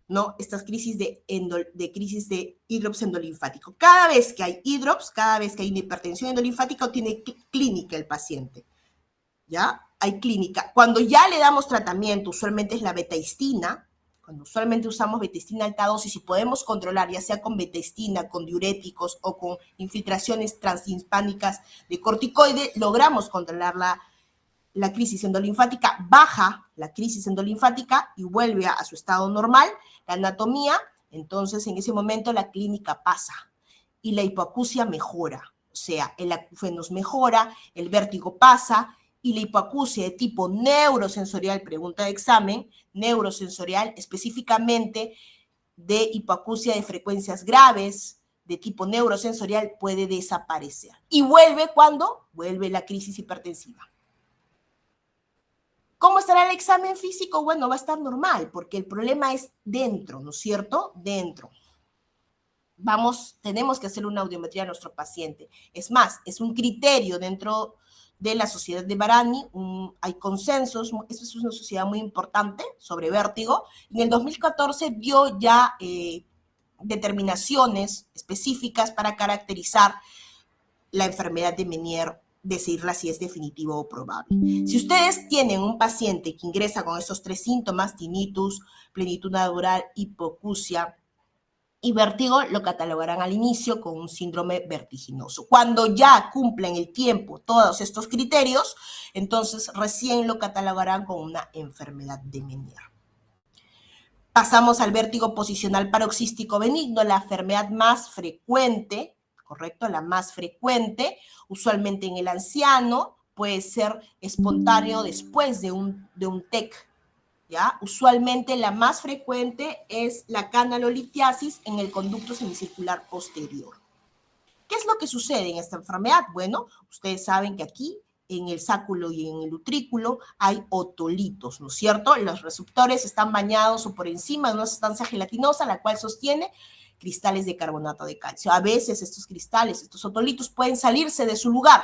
S1: ¿no? Estas crisis de hidrops endolinfático. Cada vez que hay hidrops, cada vez que hay una hipertensión endolinfática, tiene clínica el paciente, ¿ya? Hay clínica. Cuando ya le damos tratamiento, usualmente es la betaistina, cuando usualmente usamos betaistina alta dosis y podemos controlar, ya sea con betaistina, con diuréticos o con infiltraciones transimpánicas de corticoide, logramos controlar la crisis endolinfática, baja la crisis endolinfática y vuelve a su estado normal, la anatomía, entonces en ese momento la clínica pasa y la hipoacusia mejora, o sea, el acúfenos mejora, el vértigo pasa y la hipoacusia de tipo neurosensorial, pregunta de examen, neurosensorial específicamente de hipoacusia de frecuencias graves, de tipo neurosensorial, puede desaparecer. ¿Y vuelve cuando? Vuelve la crisis hipertensiva. ¿Cómo estará el examen físico? Bueno, va a estar normal, porque el problema es dentro, ¿no es cierto? Dentro. Tenemos que hacer una audiometría a nuestro paciente. Es más, es un criterio dentro de la sociedad de Barani, hay consensos, esta es una sociedad muy importante sobre vértigo. En el 2014 dio ya determinaciones específicas para caracterizar la enfermedad de Meniere, decirla si es definitivo o probable. Si ustedes tienen un paciente que ingresa con estos 3 síntomas, tinnitus, plenitud natural, hipoacusia y vértigo, lo catalogarán al inicio con un síndrome vertiginoso. Cuando ya cumplen el tiempo todos estos criterios, entonces recién lo catalogarán con una enfermedad de Meniere. Pasamos al vértigo posicional paroxístico benigno, la enfermedad más frecuente, ¿correcto? La más frecuente, usualmente en el anciano, puede ser espontáneo después de un TEC, ¿ya? Usualmente la más frecuente es la canalolitiasis en el conducto semicircular posterior. ¿Qué es lo que sucede en esta enfermedad? Bueno, ustedes saben que aquí en el sáculo y en el utrículo hay otolitos, ¿no es cierto? Los receptores están bañados o por encima de una sustancia gelatinosa, la cual sostiene cristales de carbonato de calcio. A veces estos cristales, estos otolitos, pueden salirse de su lugar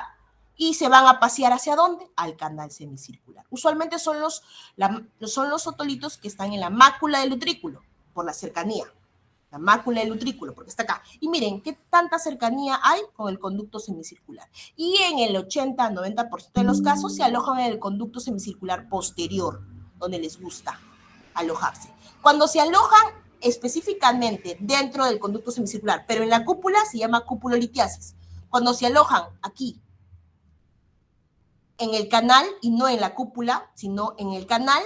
S1: y se van a pasear ¿hacia dónde? Al canal semicircular. Usualmente son los otolitos que están en la mácula del utrículo, por la cercanía. La mácula del utrículo, porque está acá. Y miren, qué tanta cercanía hay con el conducto semicircular. Y en el 80-90% de los casos se alojan en el conducto semicircular posterior, donde les gusta alojarse. Cuando se alojan específicamente dentro del conducto semicircular, pero en la cúpula se llama cupulolitiasis. Cuando se alojan aquí, en el canal, y no en la cúpula, sino en el canal,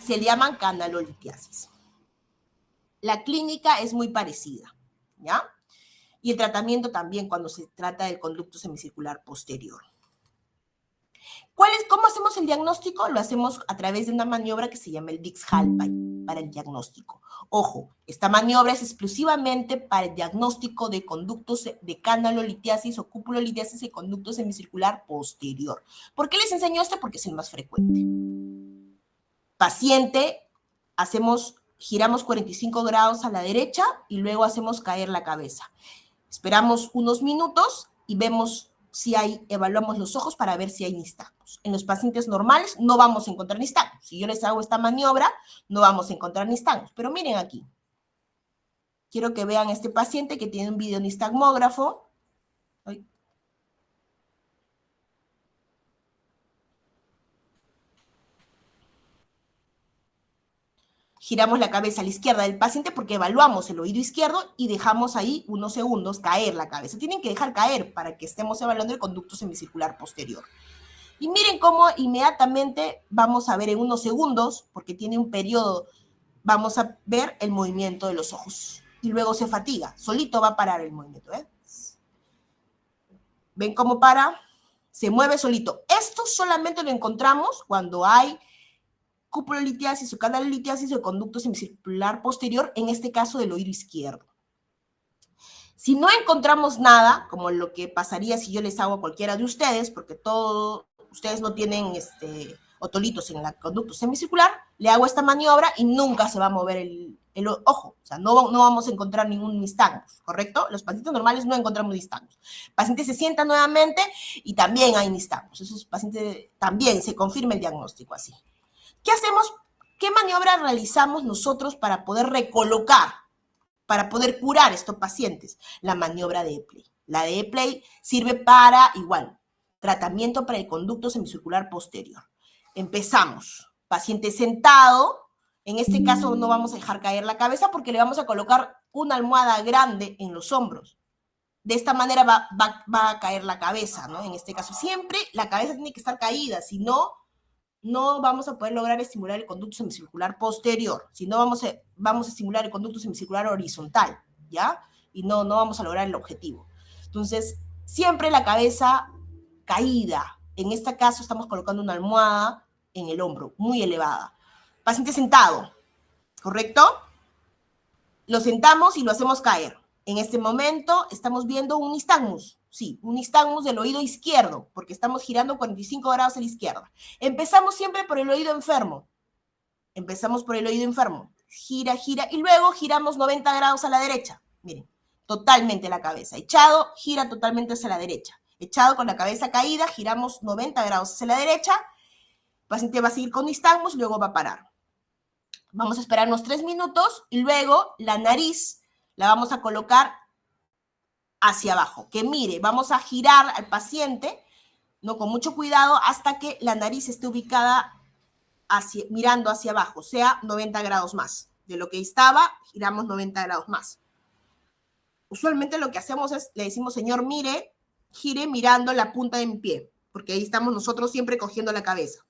S1: se le llaman canalolitiasis. La clínica es muy parecida, ¿ya? Y el tratamiento también cuando se trata del conducto semicircular posterior. ¿Cómo hacemos el diagnóstico? Lo hacemos a través de una maniobra que se llama el Dix-Hallpike para el diagnóstico. Ojo, esta maniobra es exclusivamente para el diagnóstico de conductos de canalolitiasis o cupulolitiasis y conducto semicircular posterior. ¿Por qué les enseño esto? Porque es el más frecuente. Paciente, giramos 45 grados a la derecha y luego hacemos caer la cabeza. Esperamos unos minutos y evaluamos los ojos para ver si hay nistagmos. En los pacientes normales no vamos a encontrar nistagmos. Si yo les hago esta maniobra, no vamos a encontrar nistagmos. Pero miren aquí. Quiero que vean este paciente que tiene un videonistagmógrafo. Giramos la cabeza a la izquierda del paciente porque evaluamos el oído izquierdo y dejamos ahí unos segundos caer la cabeza. Tienen que dejar caer para que estemos evaluando el conducto semicircular posterior. Y miren cómo inmediatamente vamos a ver en unos segundos, porque tiene un periodo, vamos a ver el movimiento de los ojos. Y luego se fatiga. Solito va a parar el movimiento, ¿eh? ¿Ven cómo para? Se mueve solito. Esto solamente lo encontramos cuando hay cupulolitiasis o canalolitiasis o conducto semicircular posterior, en este caso del oído izquierdo. Si no encontramos nada, como lo que pasaría si yo les hago a cualquiera de ustedes, porque ustedes no tienen otolitos en el conducto semicircular, le hago esta maniobra y nunca se va a mover el ojo. O sea, no vamos a encontrar ningún nistagmus, ¿correcto? Los pacientes normales no encontramos nistagmus. El paciente se sienta nuevamente y también hay nistagmus. Esos pacientes también se confirma el diagnóstico así. ¿Qué hacemos? ¿Qué maniobra realizamos nosotros para poder recolocar, para poder curar a estos pacientes? La maniobra de Epley. La de Epley sirve para, igual, tratamiento para el conducto semicircular posterior. Empezamos. Paciente sentado. En este caso no vamos a dejar caer la cabeza porque le vamos a colocar una almohada grande en los hombros. De esta manera va a caer la cabeza, ¿no? En este caso siempre la cabeza tiene que estar caída, si no vamos a poder lograr estimular el conducto semicircular posterior, si no vamos a estimular el conducto semicircular horizontal, ¿ya? Y no vamos a lograr el objetivo. Entonces, siempre la cabeza caída. En este caso estamos colocando una almohada en el hombro, muy elevada. Paciente sentado, ¿correcto? Lo sentamos y lo hacemos caer. En este momento estamos viendo un nistagmus. Sí, un nistagmus del oído izquierdo, porque estamos girando 45 grados a la izquierda. Empezamos siempre por el oído enfermo. Gira, y luego giramos 90 grados a la derecha. Miren, totalmente la cabeza. Echado, gira totalmente hacia la derecha. Echado con la cabeza caída, giramos 90 grados hacia la derecha. El paciente va a seguir con nistagmus, luego va a parar. Vamos a esperar unos 3 minutos y luego la nariz La vamos a colocar hacia abajo. Que mire, vamos a girar al paciente, ¿no? Con mucho cuidado hasta que la nariz esté ubicada mirando hacia abajo, o sea, 90 grados más. De lo que estaba, giramos 90 grados más. Usualmente lo que hacemos es, le decimos, señor, mire, gire mirando la punta de mi pie, porque ahí estamos nosotros siempre cogiendo la cabeza.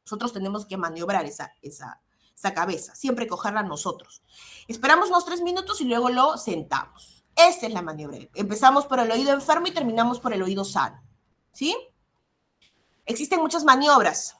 S1: Nosotros tenemos que maniobrar esa cabeza, siempre cogerla nosotros. Esperamos unos 3 minutos y luego lo sentamos. Esa es la maniobra. Empezamos por el oído enfermo y terminamos por el oído sano. ¿Sí? Existen muchas maniobras.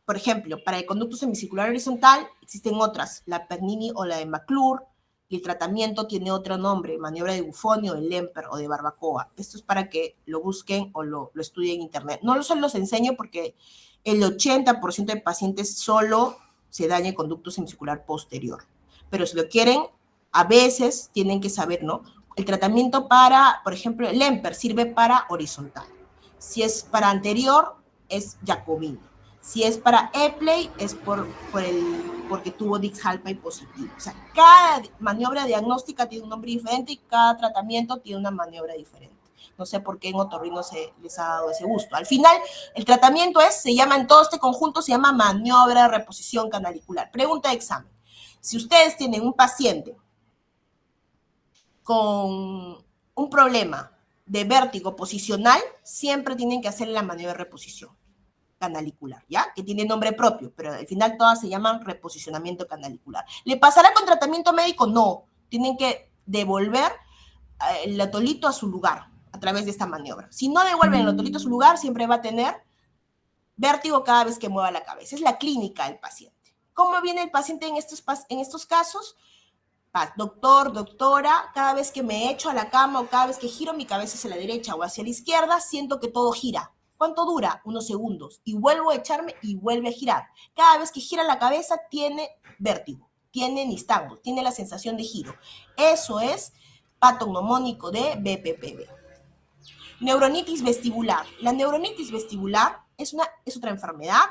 S1: Por ejemplo, para el conducto semicircular horizontal existen otras, la Pernini o la de McClure, y el tratamiento tiene otro nombre, maniobra de Buffoni o de Lemper o de Barbacoa. Esto es para que lo busquen o lo estudien en internet. No se los enseño porque el 80% de pacientes solo se daña el conducto semicircular posterior. Pero si lo quieren, a veces tienen que saber, ¿no? El tratamiento para, por ejemplo, el Lemper sirve para horizontal. Si es para anterior, es Jacobini. Si es para Epley, es porque tuvo Dix-Hallpay positivo. O sea, cada maniobra diagnóstica tiene un nombre diferente y cada tratamiento tiene una maniobra diferente. No sé por qué en otorrino les ha dado ese gusto. Al final, el tratamiento en todo este conjunto se llama maniobra de reposición canalicular. Pregunta de examen. Si ustedes tienen un paciente con un problema de vértigo posicional, siempre tienen que hacer la maniobra de reposición canalicular, ¿ya? Que tiene nombre propio, pero al final todas se llaman reposicionamiento canalicular. ¿Le pasará con tratamiento médico? No. Tienen que devolver el otolito a su lugar a través de esta maniobra. Si no devuelven el otolito a su lugar, siempre va a tener vértigo cada vez que mueva la cabeza. Es la clínica del paciente. ¿Cómo viene el paciente en estos casos? Doctor, doctora, cada vez que me echo a la cama o cada vez que giro mi cabeza hacia la derecha o hacia la izquierda, siento que todo gira. ¿Cuánto dura? Unos segundos. Y vuelvo a echarme y vuelve a girar. Cada vez que gira la cabeza tiene vértigo, tiene nistagmus, tiene la sensación de giro. Eso es patognomónico de BPPV. Neuronitis vestibular. La neuronitis vestibular es otra enfermedad,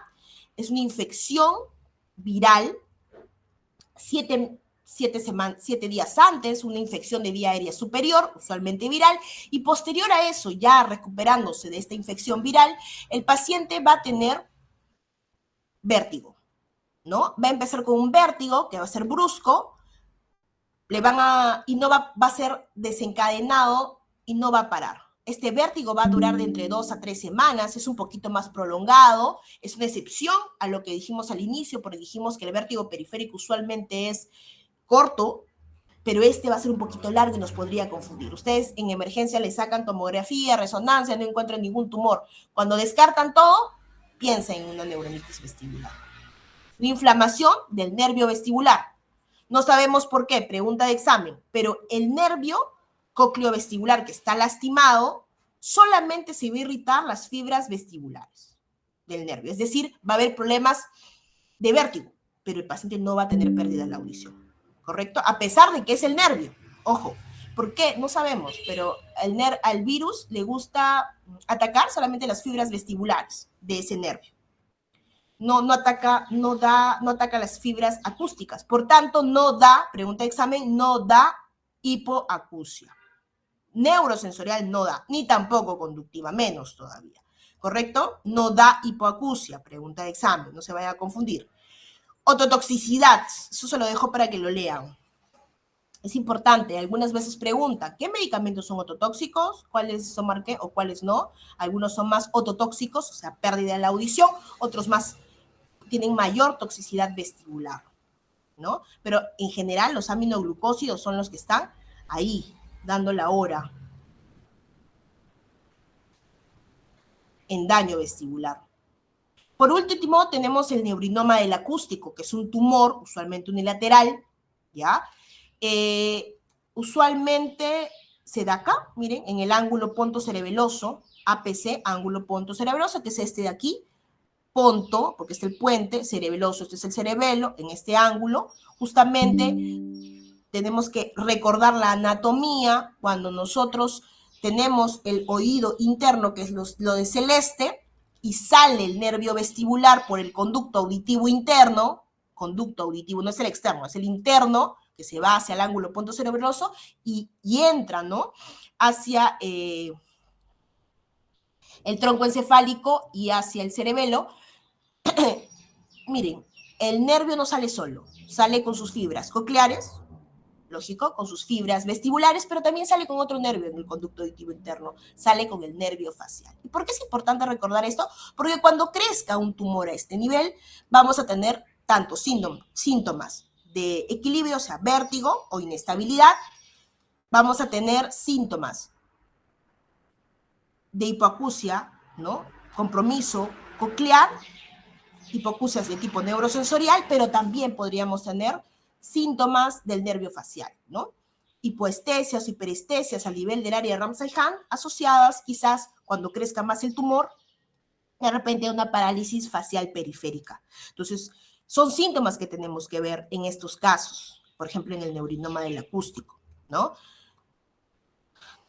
S1: es una infección viral, 7 días antes, una infección de vía aérea superior, usualmente viral, y posterior a eso, ya recuperándose de esta infección viral, el paciente va a tener vértigo, ¿no? Va a empezar con un vértigo que va a ser brusco, y no va a ser desencadenado y no va a parar. Este vértigo va a durar de entre 2 a 3 semanas, es un poquito más prolongado, es una excepción a lo que dijimos al inicio, porque dijimos que el vértigo periférico usualmente es corto, pero este va a ser un poquito largo y nos podría confundir. Ustedes en emergencia le sacan tomografía, resonancia, no encuentran ningún tumor. Cuando descartan todo, piensen en una neuronitis vestibular. La inflamación del nervio vestibular. No sabemos por qué, pregunta de examen, pero el nervio cócleo-vestibular que está lastimado, solamente se va a irritar las fibras vestibulares del nervio. Es decir, va a haber problemas de vértigo, pero el paciente no va a tener pérdida en la audición. ¿Correcto? A pesar de que es el nervio. Ojo, ¿por qué? No sabemos, pero al virus le gusta atacar solamente las fibras vestibulares de ese nervio. No ataca las fibras acústicas. Por tanto, pregunta de examen, no da hipoacusia. Neurosensorial no da, ni tampoco conductiva, menos todavía. ¿Correcto? No da hipoacusia, pregunta de examen, no se vaya a confundir. Ototoxicidad, eso se lo dejo para que lo lean. Es importante, algunas veces preguntan, ¿qué medicamentos son ototóxicos? ¿Cuáles son marqué o cuáles no? Algunos son más ototóxicos, o sea, pérdida de la audición, otros más tienen mayor toxicidad vestibular, ¿no? Pero en general los aminoglucósidos son los que están ahí, dando la hora en daño vestibular. Por último, tenemos el neurinoma del acústico, que es un tumor, usualmente unilateral, ¿ya? Usualmente se da acá, miren, en el ángulo pontocerebeloso, APC, ángulo pontocerebeloso, que es este de aquí, ponto, porque es el puente, cerebeloso, este es el cerebelo, en este ángulo, justamente tenemos que recordar la anatomía cuando nosotros tenemos el oído interno, que es lo de celeste, y sale el nervio vestibular por el conducto auditivo interno, conducto auditivo no es el externo, es el interno, que se va hacia el ángulo pontocerebroso y entra, ¿no? Hacia el tronco encefálico y hacia el cerebelo. Miren, el nervio no sale solo, sale con sus fibras cocleares, lógico, con sus fibras vestibulares, pero también sale con otro nervio en el conducto auditivo interno, sale con el nervio facial. ¿Y por qué es importante recordar esto? Porque cuando crezca un tumor a este nivel, vamos a tener tanto síntomas de equilibrio, o sea, vértigo o inestabilidad, vamos a tener síntomas de hipoacusia, ¿no? Compromiso coclear, hipoacusias de tipo neurosensorial, pero también podríamos tener síntomas del nervio facial, ¿no? Hipoestesias, hiperestesias a nivel del área de Ramsay-Hunt, asociadas quizás cuando crezca más el tumor, de repente a una parálisis facial periférica. Entonces, son síntomas que tenemos que ver en estos casos, por ejemplo, en el neurinoma del acústico, ¿no?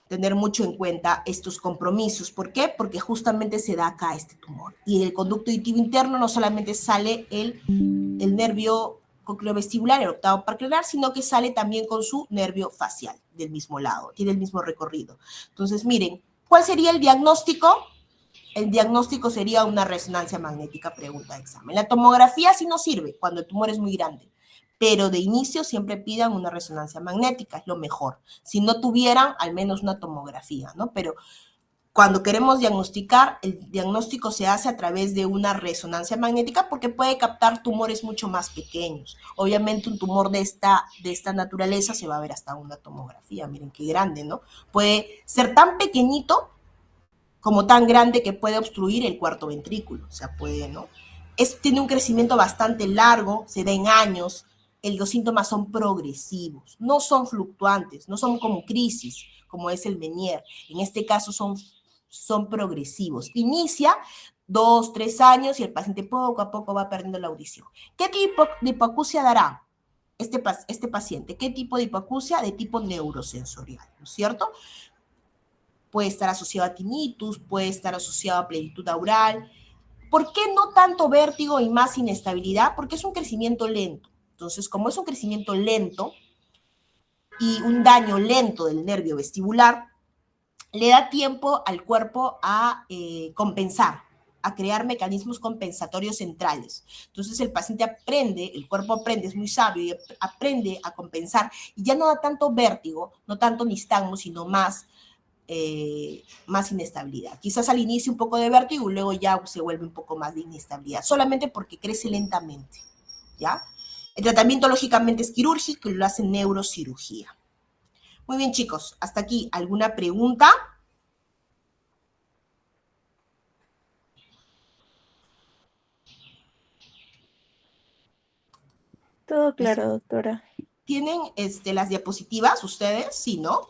S1: Tener mucho en cuenta estos compromisos. ¿Por qué? Porque justamente se da acá este tumor. Y del conducto auditivo interno no solamente sale el nervio cocleovestibular, el octavo parclenar, sino que sale también con su nervio facial del mismo lado, tiene el mismo recorrido. Entonces, miren, ¿cuál sería el diagnóstico? El diagnóstico sería una resonancia magnética, pregunta de examen. La tomografía sí no sirve cuando el tumor es muy grande, pero de inicio siempre pidan una resonancia magnética, es lo mejor. Si no tuvieran, al menos una tomografía, ¿no? Pero cuando queremos diagnosticar, el diagnóstico se hace a través de una resonancia magnética porque puede captar tumores mucho más pequeños. Obviamente un tumor de esta naturaleza se va a ver hasta una tomografía, miren qué grande, ¿no? Puede ser tan pequeñito como tan grande que puede obstruir el cuarto ventrículo, o sea, puede, ¿no? Tiene un crecimiento bastante largo, se da en años, los síntomas son progresivos, no son fluctuantes, no son como crisis, como es el Meniere. En este caso son progresivos. Inicia 2, 3 años y el paciente poco a poco va perdiendo la audición. ¿Qué tipo de hipoacusia dará este paciente? ¿Qué tipo de hipoacusia? De tipo neurosensorial, ¿no es cierto? Puede estar asociado a tinnitus, puede estar asociado a plenitud aural. ¿Por qué no tanto vértigo y más inestabilidad? Porque es un crecimiento lento. Entonces, como es un crecimiento lento y un daño lento del nervio vestibular, le da tiempo al cuerpo a compensar, a crear mecanismos compensatorios centrales. Entonces el paciente aprende, el cuerpo aprende, es muy sabio y aprende a compensar y ya no da tanto vértigo, no tanto nistagmo, sino más inestabilidad. Quizás al inicio un poco de vértigo y luego ya se vuelve un poco más de inestabilidad, solamente porque crece lentamente, ¿ya? El tratamiento lógicamente es quirúrgico y lo hace neurocirugía. Muy bien, chicos, hasta aquí. ¿Alguna pregunta?
S2: Todo claro, doctora.
S1: ¿Tienen las diapositivas ustedes? Sí, ¿no?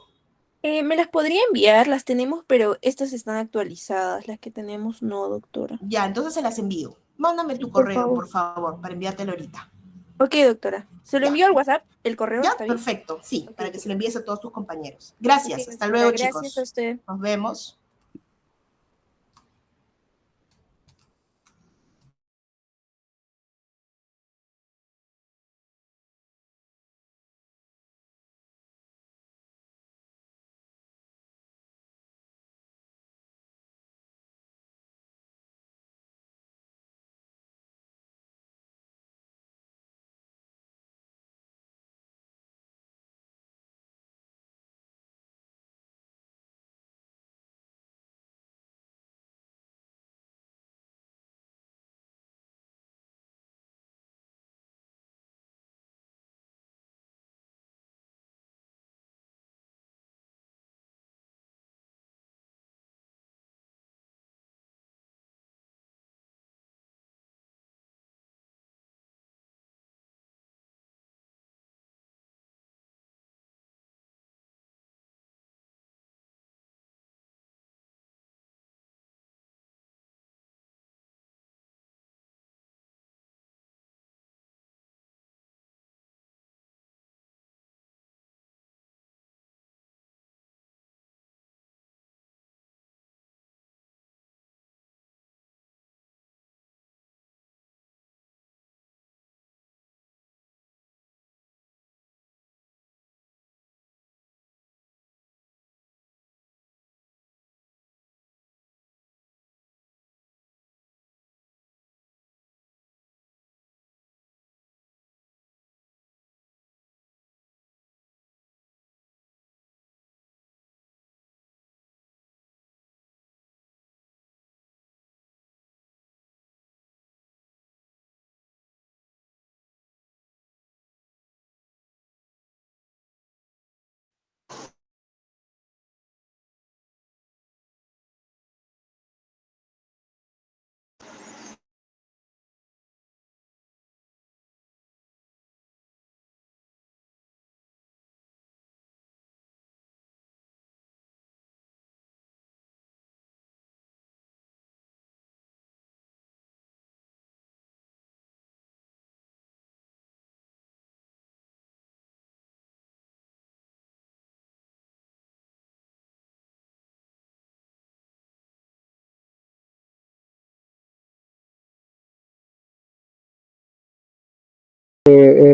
S2: ¿Me las podría enviar? Las tenemos, pero estas están actualizadas. Las que tenemos no, doctora.
S1: Ya, entonces se las envío. Mándame
S2: Sí,
S1: tu
S2: por
S1: correo,
S2: favor.
S1: por favor, para enviártelo ahorita.
S2: Ok, doctora. ¿Se lo
S1: Ya,
S2: envío al WhatsApp? ¿El correo
S1: ya,
S2: está bien?
S1: perfecto. Sí,
S2: Ok,
S1: para que se lo
S2: perfecto.
S1: envíes a todos tus compañeros.
S2: Ok,
S1: Gracias. Hasta
S2: doctora.
S1: luego,
S2: Gracias a
S1: chicos.
S2: usted.
S1: Nos vemos.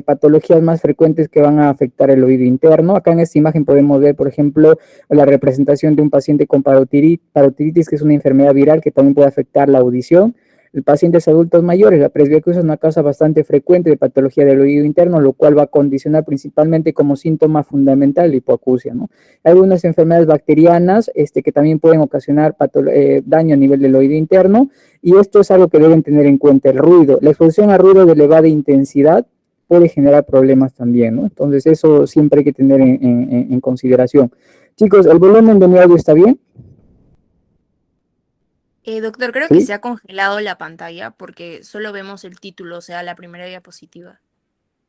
S3: patologías más frecuentes que van a afectar el oído interno. Acá en esta imagen podemos ver, por ejemplo, la representación de un paciente con parotiritis, que es una enfermedad viral que también puede afectar la audición. En pacientes adultos mayores, la presbiacusia es una causa bastante frecuente de patología del oído interno, lo cual va a condicionar principalmente como síntoma fundamental la hipoacusia, ¿no? Hay algunas enfermedades bacterianas que también pueden ocasionar daño a nivel del oído interno, y esto es algo que deben tener en cuenta: el ruido. La exposición a ruido de elevada intensidad puede generar problemas también, ¿no? Entonces eso siempre hay que tener en consideración. Chicos, ¿el volumen de mi audio está bien?
S2: Doctor, creo que
S3: ¿Sí?
S2: se ha congelado la pantalla porque solo vemos el título, o sea, la primera diapositiva.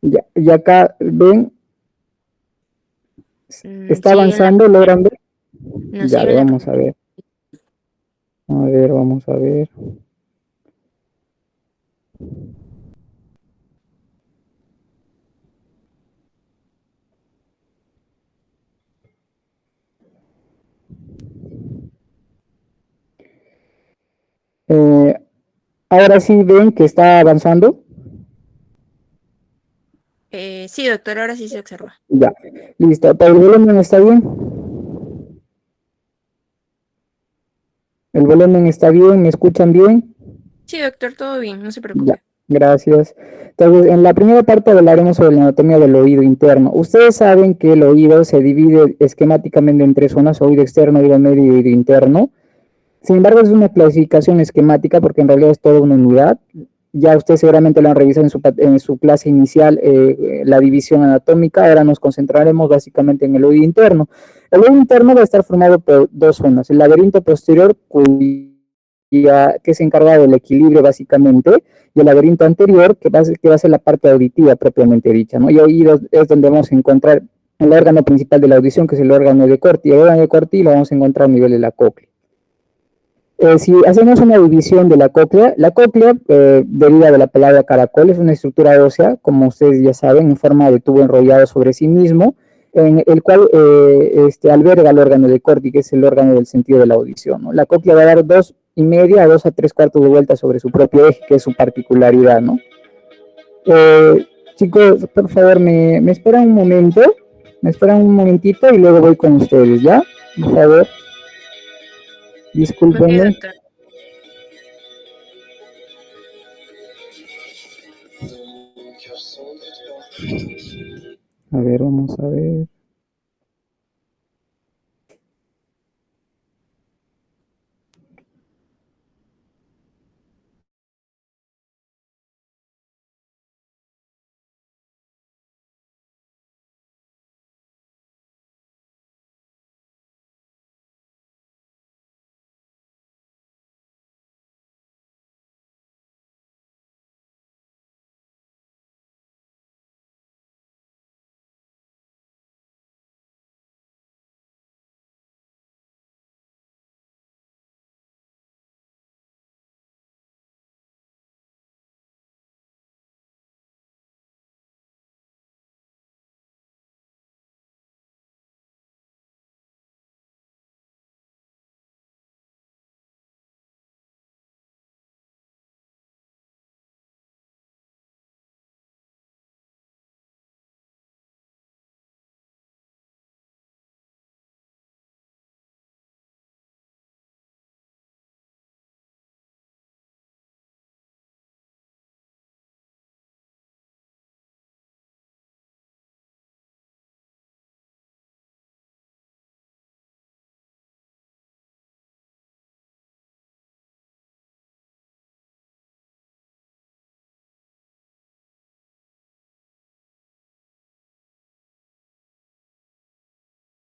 S3: Ya, y acá ven, está
S2: Sigue en la
S3: avanzando,
S2: primera.
S3: ¿logran ver?
S2: No,
S3: Ya,
S2: sigue en la
S3: vamos a
S2: primera.
S3: ver. A ver, vamos a ver. Eh, Ahora sí ven que está avanzando.
S2: Sí, doctor, ahora sí se observa.
S3: Ya, listo. ¿El volumen está bien? ¿El volumen está bien? ¿Me escuchan bien?
S2: Sí, doctor, todo bien, no se
S3: Ya,
S2: preocupe.
S3: gracias. Entonces, en la primera parte hablaremos sobre la anatomía del oído interno. Ustedes saben que el oído se divide esquemáticamente en tres zonas: oído externo, oído medio y oído interno. Sin embargo, es una clasificación esquemática porque en realidad es toda una unidad. Ya usted seguramente lo han revisado en su clase inicial, la división anatómica. Ahora nos concentraremos básicamente en el oído interno. El oído interno va a estar formado por dos zonas: el laberinto posterior, que se encarga del equilibrio básicamente, y el laberinto anterior, que va a ser la parte auditiva propiamente dicha, ¿no? Y ahí es donde vamos a encontrar el órgano principal de la audición, que es el órgano de Corti. El órgano de Corti lo vamos a encontrar a nivel de la cóclea. Si hacemos una división de la cóclea deriva de la palabra caracol. Es una estructura ósea, como ustedes ya saben, en forma de tubo enrollado sobre sí mismo, en el cual alberga el órgano de Corti, que es el órgano del sentido de la audición, ¿no? La cóclea va a dar 2,5 a 2 a 3 cuartos de vuelta sobre su propio eje, que es su particularidad, ¿no? Chicos, por favor, me esperan un momento, me esperan un momentito y luego voy con ustedes, ¿ya? Por favor,
S2: Ok,
S3: discúlpenme.
S2: doctor.
S3: A ver, vamos a ver.